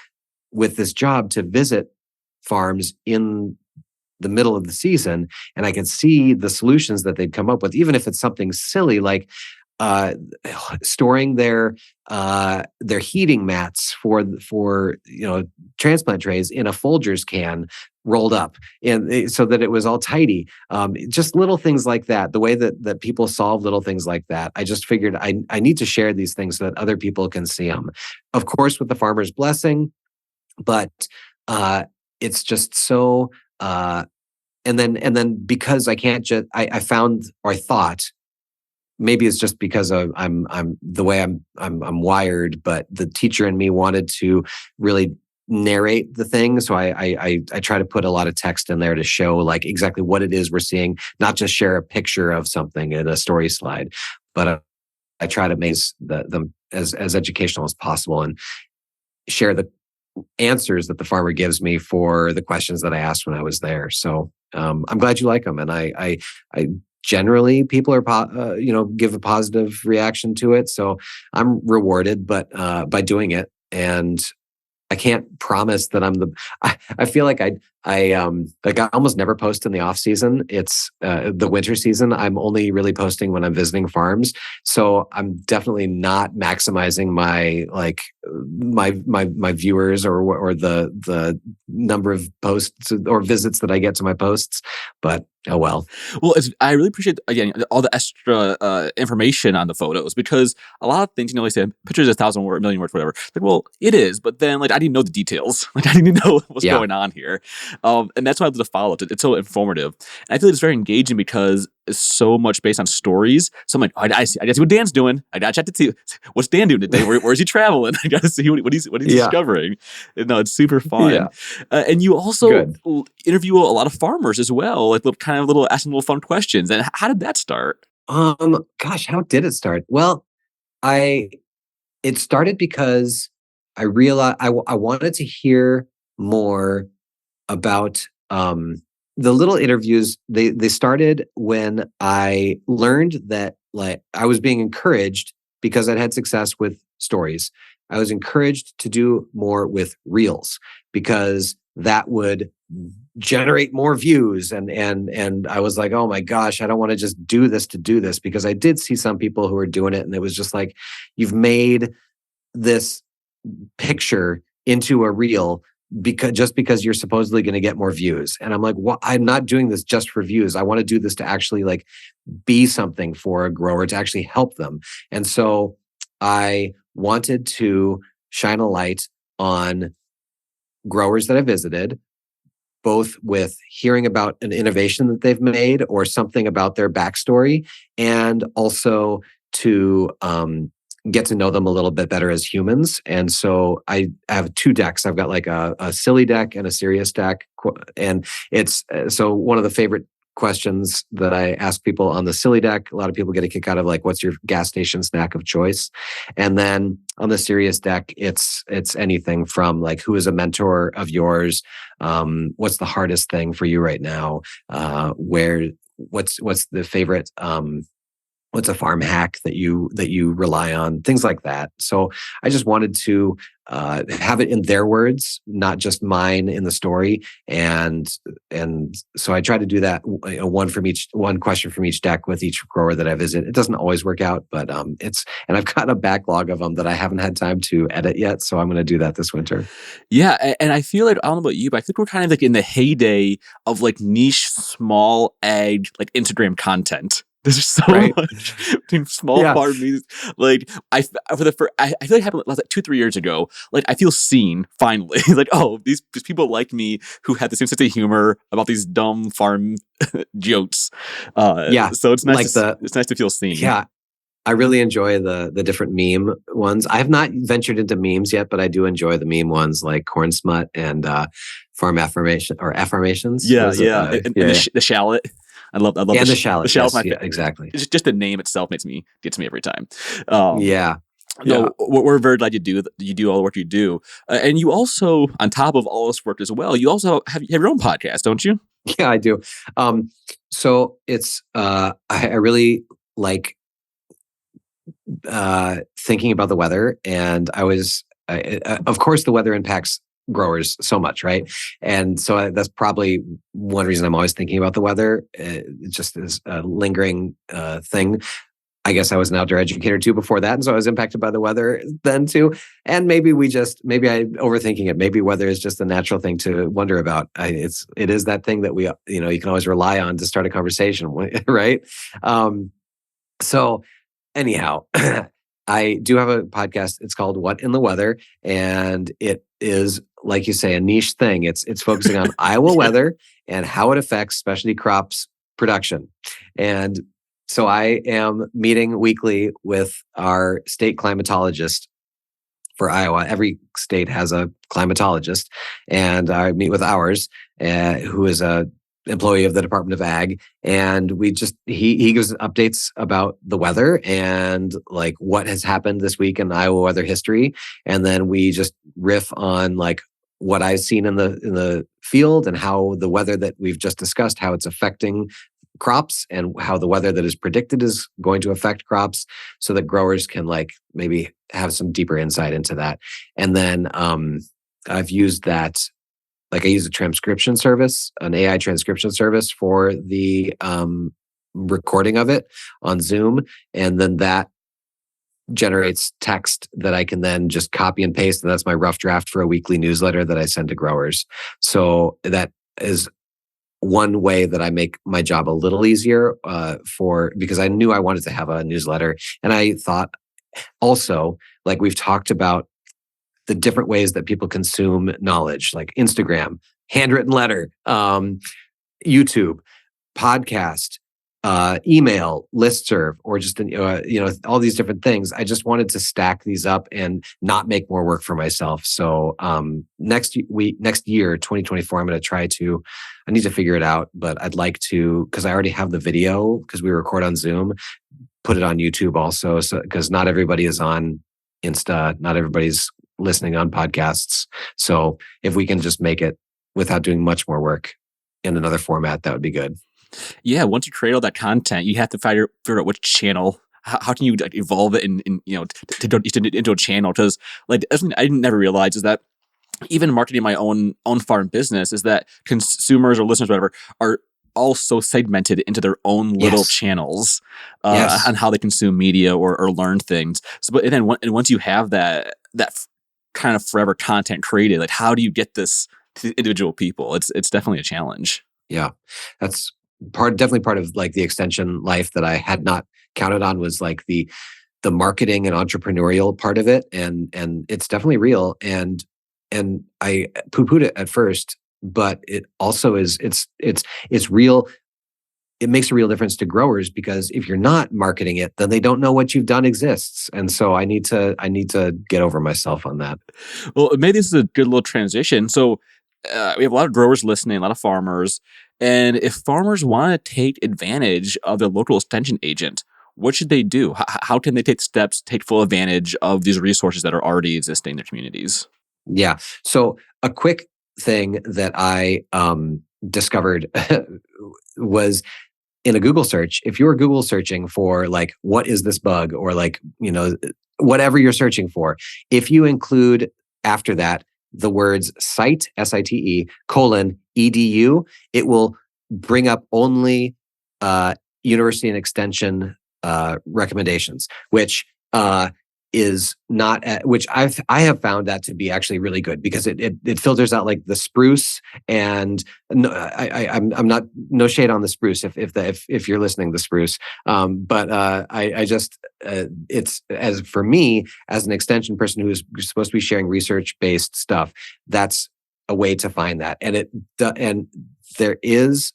with this job to visit farms in the middle of the season, and I could see the solutions that they'd come up with, even if it's something silly like storing their heating mats for transplant trays in a Folgers can rolled up, and so that it was all tidy. Just little things like that. The way that people solve little things like that. I just figured I need to share these things so that other people can see them. Of course, with the farmer's blessing, but it's just so. And then because I can't just, I found, or I thought, maybe it's just because I'm the way I'm wired, but the teacher in me wanted to really narrate the thing. So I try to put a lot of text in there to show like exactly what it is we're seeing, not just share a picture of something in a story slide, but I try to make them as educational as possible and share the answers that the farmer gives me for the questions that I asked when I was there. So I'm glad you like them, and I generally people are give a positive reaction to it. So I'm rewarded, but by doing it, and I can't promise that I feel like I almost never post in the off season. It's the winter season. I'm only really posting when I'm visiting farms. So I'm definitely not maximizing my viewers or the number of posts or visits that I get to my posts. But oh well. Well, I really appreciate, again, all the extra information on the photos, because a lot of things, they say pictures 1,000 words, 1,000,000 words, whatever. Like, well, it is, but then I didn't know the details. I didn't know what's going on here. And that's why I love to follow it. It's so informative. And I feel it's very engaging because it's so much based on stories. So I'm like, I see what Dan's doing. I got to check to see what's Dan doing today. Where's he traveling? I got to see what he's discovering. And no, it's super fun. Yeah. And you also interview a lot of farmers as well, asking little fun questions. And how did that start? Gosh, how did it start? Well, it started because I realized I wanted to hear more about the little interviews. They started when I learned that I was being encouraged because I'd had success with stories. I was encouraged to do more with reels because that would generate more views. And I was like, oh my gosh, I don't want to just do this to do this, because I did see some people who were doing it. And it was just like, you've made this picture into a reel because you're supposedly going to get more views. And I'm like, well, I'm not doing this just for views. I want to do this to actually be something for a grower, to actually help them. And so I wanted to shine a light on growers that I visited, both with hearing about an innovation that they've made or something about their backstory, and also to get to know them a little bit better as humans. And so I have 2 decks. I've got a silly deck and a serious deck. And it's so one of the favorite questions that I ask people on the silly deck, a lot of people get a kick out of what's your gas station snack of choice? And then on the serious deck, it's anything from who is a mentor of yours? What's the hardest thing for you right now? What's the favorite what's a farm hack that you rely on? Things like that. So I just wanted to have it in their words, not just mine in the story. And so I try to do that one question from each deck with each grower that I visit. It doesn't always work out, but and I've got a backlog of them that I haven't had time to edit yet. So I'm going to do that this winter. Yeah. And I feel I don't know about you, but I think we're kind of in the heyday of niche, small ag, Instagram content. There's so much between small farm music. I feel it happened 2-3 years ago. I feel seen finally. These people like me who had the same sense of humor about these dumb farm jokes. So it's nice. It's nice to feel seen. Yeah, I really enjoy the different meme ones. I have not ventured into memes yet, but I do enjoy the meme ones like corn smut and farm affirmations. Yeah, and the shallot. I love the shallot. The shallot's my favorite. Exactly. Just the name itself gets me every time. We're very glad you do all the work you do, and you also, on top of all this work as well, you also have your own podcast, don't you? Yeah, I do. So it's I really like thinking about the weather, and of course the weather impacts growers so much, right? And so that's probably one reason I'm always thinking about the weather. It just is a lingering thing. I guess I was an outdoor educator too before that, and so I was impacted by the weather then too. And maybe I'm overthinking it. Maybe weather is just a natural thing to wonder about. It is that thing that we you can always rely on to start a conversation, right? So anyhow. I do have a podcast. It's called What in the Weather, and it is, like you say, a niche thing. It's focusing on Iowa weather and how it affects specialty crops production. And so I am meeting weekly with our state climatologist for Iowa. Every state has a climatologist, and I meet with ours, who is a employee of the Department of Ag, and he gives updates about the weather and what has happened this week in Iowa weather history, and then we just riff on what I've seen in the field and how the weather that we've just discussed, how it's affecting crops and how the weather that is predicted is going to affect crops, so that growers can like maybe have some deeper insight into that. And then I've used that, like I use a transcription service, an AI transcription service for the recording of it on Zoom, and then that generates text that I can then just copy and paste, and that's my rough draft for a weekly newsletter that I send to growers. So that is one way that I make my job a little easier because I knew I wanted to have a newsletter. And I thought also, like we've talked about the different ways that people consume knowledge, like Instagram, handwritten letter, YouTube, podcast, email, listserv, or just all these different things. I just wanted to stack these up and not make more work for myself. So next year, 2024, I'm going to try to. I need to figure it out, but I'd like to, because I already have the video because we record on Zoom, put it on YouTube also, so because not everybody is on Insta, not everybody's listening on podcasts. So if we can just make it without doing much more work in another format, that would be good. Yeah, once you create all that content, you have to figure out which channel. How can you evolve it into a channel? Because I never realized is that even marketing my own farm business is that consumers or listeners, whatever, are also segmented into their own little channels on how they consume media or learn things. So, but then once you have that kind of forever content created, like how do you get this to individual people? It's definitely a challenge. Yeah, that's definitely part of like the extension life that I had not counted on, was like the marketing and entrepreneurial part of it, and it's definitely real. And I poo-pooed it at first, but it also is it's real. It makes a real difference to growers, because if you're not marketing it, then they don't know what you've done exists. And so I need to get over myself on that. Well, maybe this is a good little transition. So we have a lot of growers listening, a lot of farmers. And if farmers want to take advantage of their local extension agent, what should they do? How can they take steps, take full advantage of these resources that are already existing in their communities? Yeah. So a quick thing that I discovered was in a Google search. If you're Google searching for like, what is this bug, or like, whatever you're searching for, if you include after that the words site, SITE, :edu, it will bring up only university and extension recommendations, which is not which I have found that to be actually really good, because it filters out like the spruce, and no, I'm not, no shade on the spruce if you're listening, the spruce, but I just it's, as for me as an extension person who is supposed to be sharing research based stuff, that's a way to find that. And there is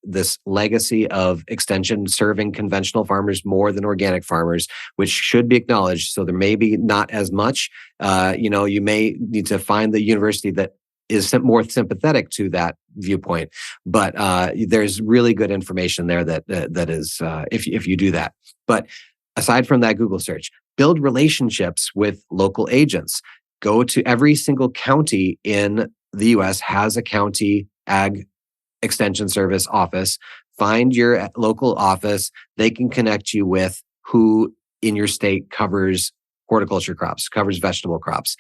this legacy of extension serving conventional farmers more than organic farmers, which should be acknowledged. So there may be not as much. You may need to find the university that is more sympathetic to that viewpoint. But there's really good information there that is if you do that. But aside from that Google search, build relationships with local agents. Go to every single county in the U.S. has a county ag extension service office. Find your local office. They can connect you with who in your state covers horticulture crops, covers vegetable crops.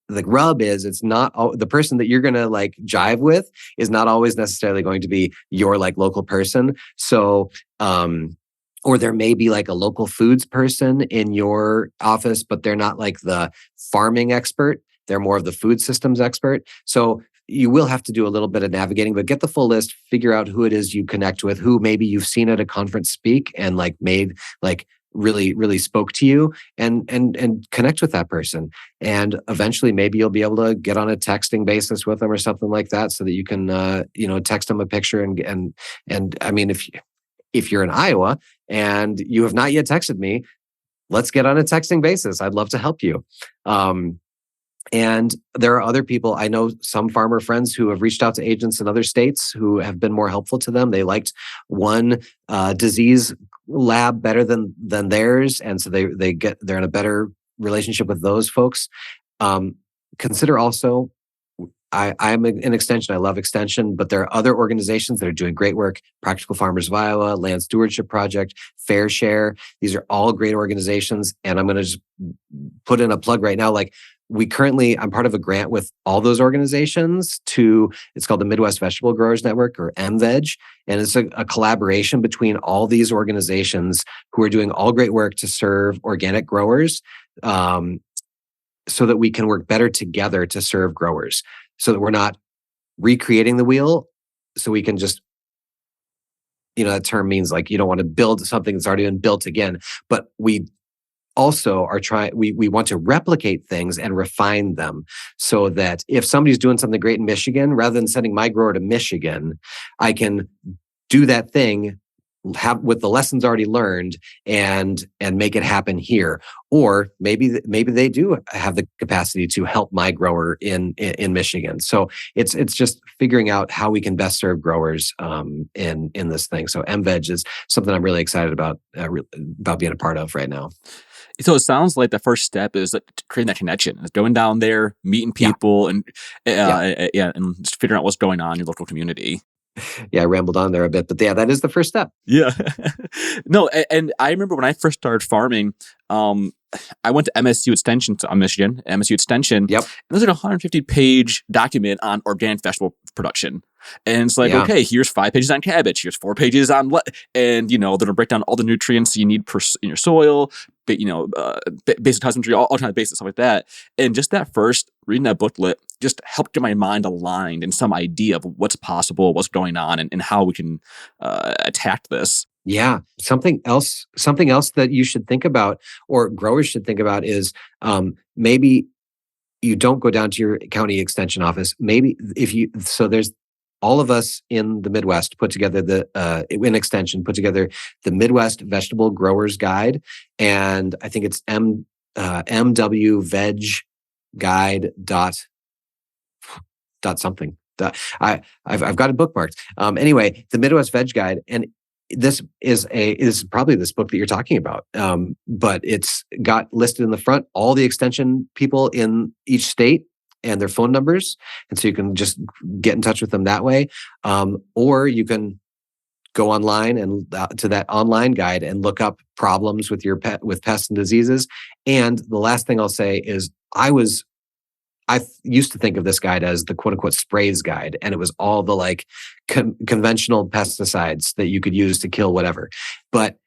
The rub is, it's not the person that you're going to like jive with is not always necessarily going to be your like local person. So, or there may be like a local foods person in your office, but they're not like the farming expert. They're more of the food systems expert. So you will have to do a little bit of navigating, but get the full list, figure out who it is you connect with, who maybe you've seen at a conference speak and like made like really, really spoke to you, and connect with that person. And eventually maybe you'll be able to get on a texting basis with them or something like that, so that you can, text them a picture and I mean, if you're in Iowa and you have not yet texted me, let's get on a texting basis. I'd love to help you. And there are other people. I know some farmer friends who have reached out to agents in other states who have been more helpful to them. They liked one disease lab better than theirs, and so they're in a better relationship with those folks. Consider also I'm in extension. I love extension, but there are other organizations that are doing great work. Practical Farmers of Iowa, Land Stewardship Project, Fair Share. These are all great organizations. And I'm going to just put in a plug right now. Like I'm part of a grant with all those organizations it's called the Midwest Vegetable Growers Network, or MVEG. And it's a collaboration between all these organizations who are doing all great work to serve organic growers, so that we can work better together to serve growers, so that we're not recreating the wheel. So we can just, that term means like you don't want to build something that's already been built again, but we also are we want to replicate things and refine them, so that if somebody's doing something great in Michigan, rather than sending my grower to Michigan, I can do that thing with the lessons already learned and make it happen here. Or maybe they do have the capacity to help my grower in Michigan. So it's just figuring out how we can best serve growers in this thing. So MVEG is something I'm really excited about being a part of right now. So it sounds like the first step is creating that connection, is going down there, meeting people, and just figuring out what's going on in your local community. Yeah, I rambled on there a bit, but yeah, that is the first step. Yeah. No, and I remember when I first started farming, I went to MSU Extension on Michigan, MSU Extension. Yep. And there's like a 150-page document on organic vegetable production. And it's like, okay, here's 5 pages on cabbage, here's 4 pages on, and that'll break down all the nutrients you need in your soil, basic husbandry, all kinds of basic stuff like that. And just that first reading that booklet just helped get my mind aligned and some idea of what's possible, what's going on, and how we can attack this. Yeah. Something else that you should think about, or growers should think about, is maybe you don't go down to your county extension office. Maybe there's all of us in the Midwest put together in extension, put together the Midwest Vegetable Growers Guide. And I think it's mwvegguide dot something. I've got it bookmarked. Anyway, the Midwest Veg Guide, and this is probably this book that you're talking about. But it's got listed in the front all the extension people in each state and their phone numbers. And so you can just get in touch with them that way. Or you can go online and to that online guide and look up problems with your pet, with pests and diseases. And the last thing I'll say is I used to think of this guide as the quote unquote sprays guide. And it was all the conventional pesticides that you could use to kill whatever. But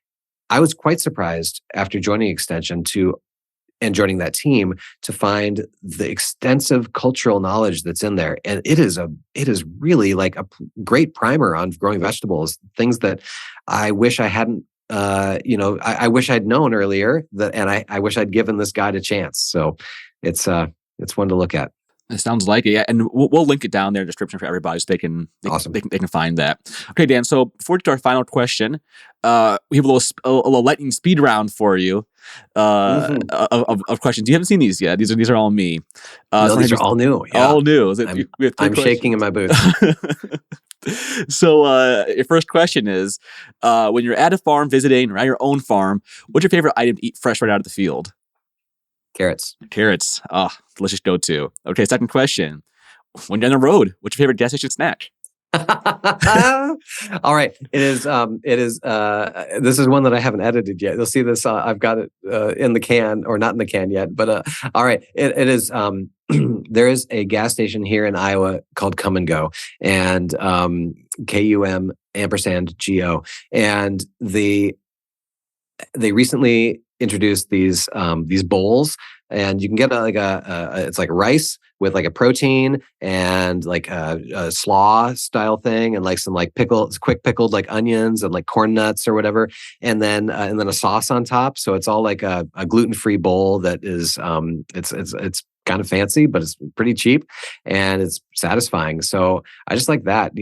I was quite surprised after joining Extension and joining that team to find the extensive cultural knowledge that's in there. And it is really like a great primer on growing vegetables, things that I wish I hadn't, I wish I'd known earlier, and I wish I'd given this guide a chance. So it's one to look at. It sounds like it, yeah. And we'll link it down there in the description for everybody so they can find that. Okay, Dan. So before we get to our final question, we have a little lightning speed round for you of questions. You haven't seen these yet. These are all me. No, these are all new. Yeah. All new. I'm shaking in my boots. So your first question is, when you're at a farm visiting or at your own farm, what's your favorite item to eat fresh right out of the field? Carrots. Oh, delicious go-to. Okay, second question. When you're on the road, what's your favorite gas station snack? All right. It is, this is one that I haven't edited yet. You'll see this, I've got it in the can, or not in the can yet, but all right. It is, there is a gas station here in Iowa called Come and Go, and KUM &GO. And they recently introduced these bowls, and you can get it's like rice with like a protein and like a slaw style thing, and like some like quick pickled like onions and like corn nuts or whatever, and then a sauce on top. So it's all like a gluten-free bowl that is it's kind of fancy, but it's pretty cheap and it's satisfying. So I just like that.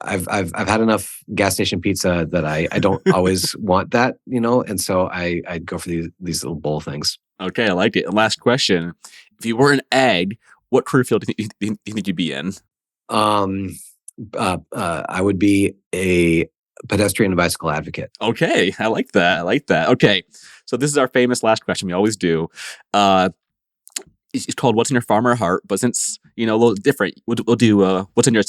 I've had enough gas station pizza that I don't always want that, and so I'd go for these little bowl things. Okay, I like it. And last question: if you were an ag, what career field do you think you'd be in? I would be a pedestrian and bicycle advocate. Okay, I like that. Okay, so this is our famous last question. We always do. it's called What's in Your Farmer Heart, but since, a little different, we'll do What's in Your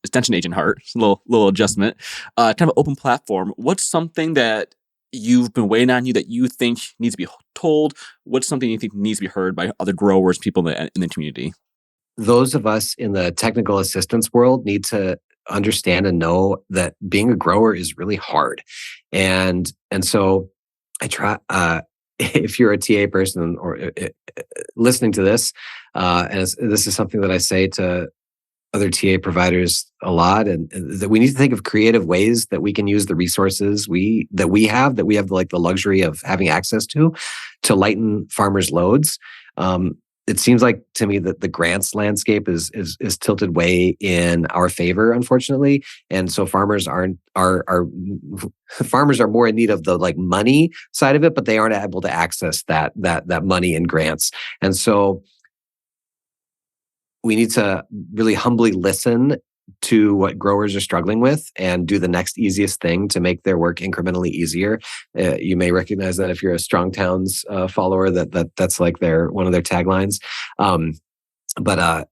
Extension Agent Heart. It's a little adjustment. Kind of an open platform. What's something that you've been waiting on you that you think needs to be told? What's something you think needs to be heard by other growers, people in the community? Those of us in the technical assistance world need to understand and know that being a grower is really hard. And so I try, if you're a TA person or listening to this, and this is something that I say to other TA providers a lot, and that we need to think of creative ways that we can use the resources that we have like the luxury of having access to lighten farmers' loads. It seems like to me that the grants landscape is tilted way in our favor, unfortunately, and so farmers are more in need of the like money side of it, but they aren't able to access that money in grants, and so we need to really humbly listen to what growers are struggling with and do the next easiest thing to make their work incrementally easier. You may recognize that if you're a Strong Towns follower, that's like one of their taglines. But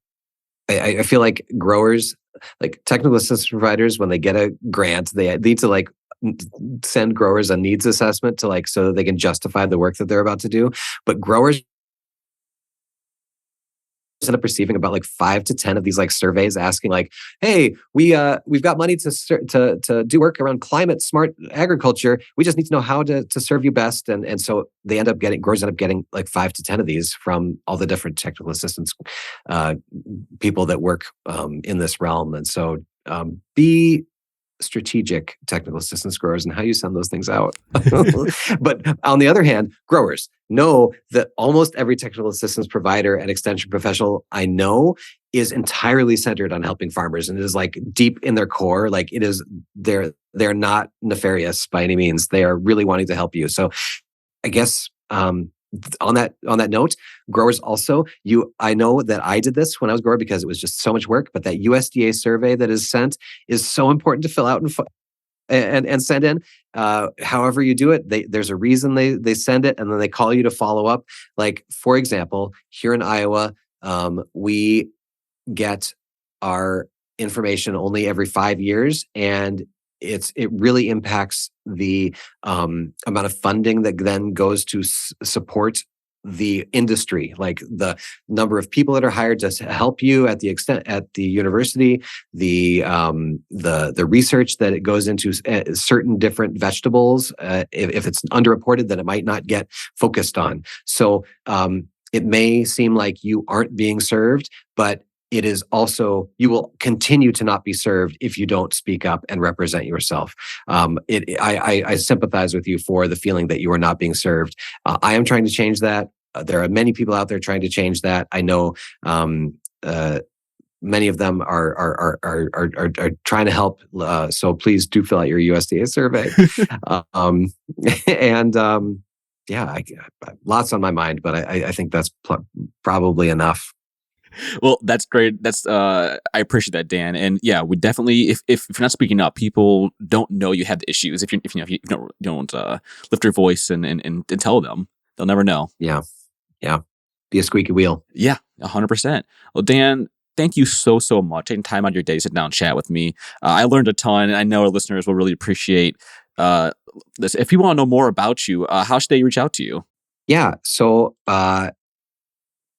I feel like growers, like technical assistance providers, when they get a grant, they need to like send growers a needs assessment to like so that they can justify the work that they're about to do. But growers end up receiving about like 5 to 10 of these like surveys asking like, "Hey, we've got money to do work around climate smart agriculture. We just need to know how to serve you best." And so growers end up getting like 5 to 10 of these from all the different technical assistance people that work in this realm. And so be strategic, technical assistance growers, and how you send those things out. But on the other hand, growers know that almost every technical assistance provider and extension professional I know is entirely centered on helping farmers, and it is like deep in their core. Like it is, they're not nefarious by any means. They are really wanting to help you. So I guess on that note, growers also, I know that I did this when I was a grower because it was just so much work, but that USDA survey that is sent is so important to fill out and send in. However you do it, there's a reason they send it, and then they call you to follow up. Like, for example, here in Iowa, we get our information only every 5 years, and it really impacts the amount of funding that then goes to support the industry, like the number of people that are hired to help you at the university, the research that it goes into certain different vegetables. If it's underreported, then it might not get focused on. So it may seem like you aren't being served, but it is also, you will continue to not be served if you don't speak up and represent yourself. I sympathize with you for the feeling that you are not being served. I am trying to change that. There are many people out there trying to change that. I know many of them are trying to help. So please do fill out your USDA survey. Lots on my mind, but I think that's probably enough. Well, that's great. I appreciate that, Dan. And yeah, we definitely, if you're not speaking up, people don't know you have the issues. If you don't lift your voice and tell them, they'll never know. Yeah. Be a squeaky wheel. Yeah, 100%. Well, Dan, thank you so much taking time out of your day to sit down and chat with me. I learned a ton, and I know our listeners will really appreciate this. If people want to know more about you, how should they reach out to you? Yeah. So my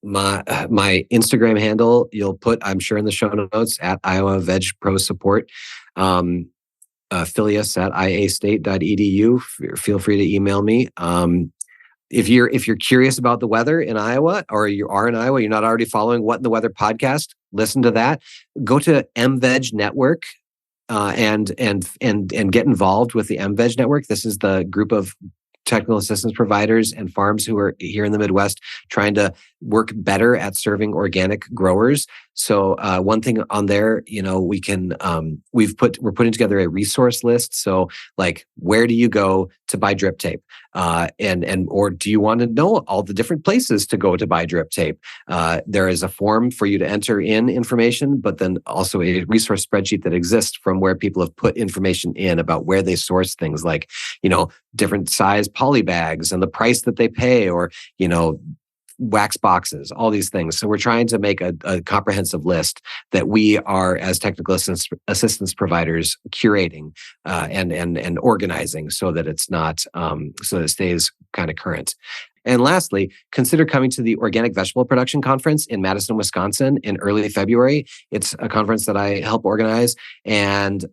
Instagram handle, you'll put, I'm sure, in the show notes, at Iowa Veg Pro Support. Fillius at iastate.edu. Feel free to email me. If you're curious about the weather in Iowa, or you are in Iowa, you're not already following What in the Weather podcast, listen to that. Go to MVeg Network and get involved with the MVeg Network. This is the group of technical assistance providers and farms who are here in the Midwest trying to work better at serving organic growers. So one thing on there, we can we're putting together a resource list. So like, where do you go to buy drip tape? Or do you want to know all the different places to go to buy drip tape? There is a form for you to enter in information, but then also a resource spreadsheet that exists from where people have put information in about where they source things, like, different size poly bags and the price that they pay, or, wax boxes, all these things. So we're trying to make a comprehensive list that we are, as technical assistance providers, curating and organizing so that it's not so that it stays kind of current. And lastly, consider coming to the Organic Vegetable Production Conference in Madison, Wisconsin in early February. It's a conference that I help organize, and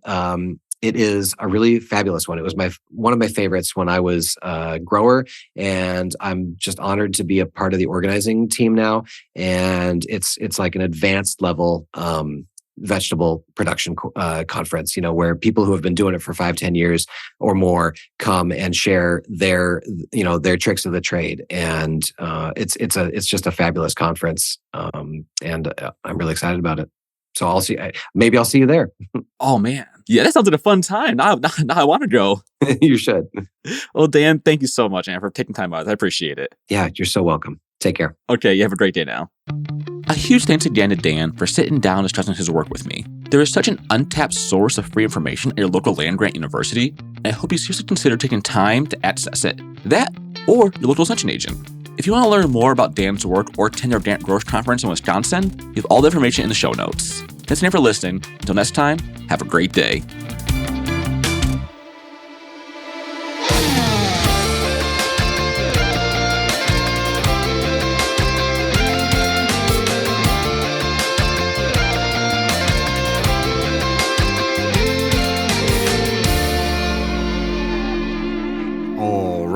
it is a really fabulous one. It was one of my favorites when I was a grower, and I'm just honored to be a part of the organizing team now. And it's like an advanced level vegetable production conference, where people who have been doing it for 5-10 years or more come and share their tricks of the trade. And it's just a fabulous conference. And I'm really excited about it. So maybe I'll see you there. Oh man. Yeah, that sounds like a fun time. Now I want to go. You should. Well, Dan, thank you so much, man, for taking time out. I appreciate it. Yeah, you're so welcome. Take care. Okay, you have a great day now. A huge thanks again to Dan for sitting down and discussing his work with me. There is such an untapped source of free information at your local land-grant university, and I hope you seriously consider taking time to access it. That, or your local extension agent. If you want to learn more about Dan's work or attend our Organic Growers Conference in Wisconsin, you have all the information in the show notes. Thanks again for listening. Until next time, have a great day.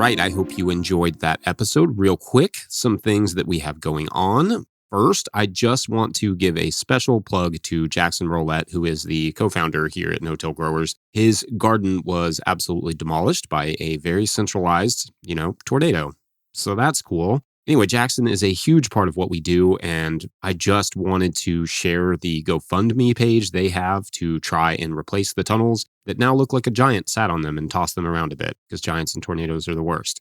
Right, I hope you enjoyed that episode. Real quick, some things that we have going on. First, I just want to give a special plug to Jackson Roulette, who is the co-founder here at No-Till Growers. His garden was absolutely demolished by a very centralized, tornado. So that's cool. Anyway, Jackson is a huge part of what we do, and I just wanted to share the GoFundMe page they have to try and replace the tunnels that now look like a giant sat on them and tossed them around a bit, because giants and tornadoes are the worst.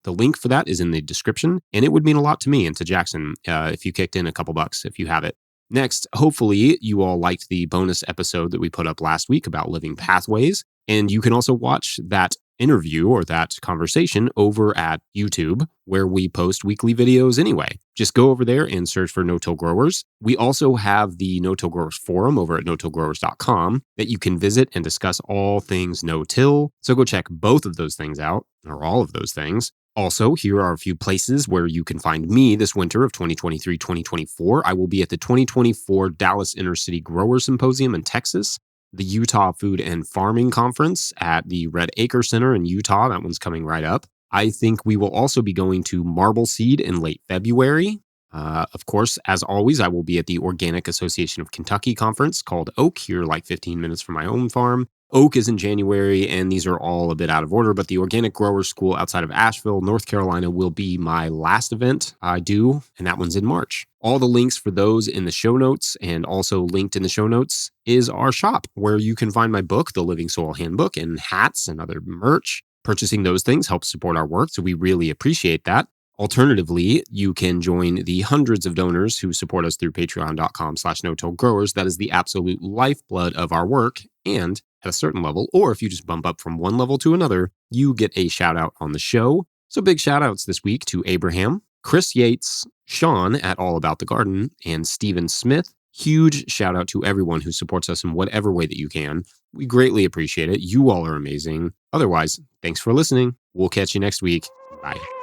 The link for that is in the description, and it would mean a lot to me and to Jackson if you kicked in a couple bucks, if you have it. Next, hopefully you all liked the bonus episode that we put up last week about living pathways, and you can also watch that interview or that conversation over at YouTube, where we post weekly videos anyway. Just go over there and search for No-Till Growers. We also have the No-Till Growers forum over at no-tillgrowers.com that you can visit and discuss all things no-till. So go check both of those things out, or all of those things. Also, here are a few places where you can find me this winter of 2023-2024. I will be at the 2024 Dallas Innercity Grower Symposium in Texas, the Utah Food and Farming Conference at the Red Acre Center in Utah. That one's coming right up. I think we will also be going to Marbleseed in late February. Of course, as always, I will be at the Organic Association of Kentucky Conference called Oak, here like 15 minutes from my own farm. Oak is in January, and these are all a bit out of order, but the Organic Growers School outside of Asheville, North Carolina will be my last event I do, and that one's in March. All the links for those in the show notes, and also linked in the show notes is our shop, where you can find my book, The Living Soil Handbook, and hats and other merch. Purchasing those things helps support our work, so we really appreciate that. Alternatively, you can join the hundreds of donors who support us through patreon.com/no-till-growers. That is the absolute lifeblood of our work, and at a certain level, or if you just bump up from one level to another, you get a shout out on the show. So big shout outs this week to Abraham, Chris Yates, Sean at All About the Garden, and Stephen Smith. Huge shout out to everyone who supports us in whatever way that you can. We greatly appreciate it. You all are amazing. Otherwise, thanks for listening. We'll catch you next week. Bye.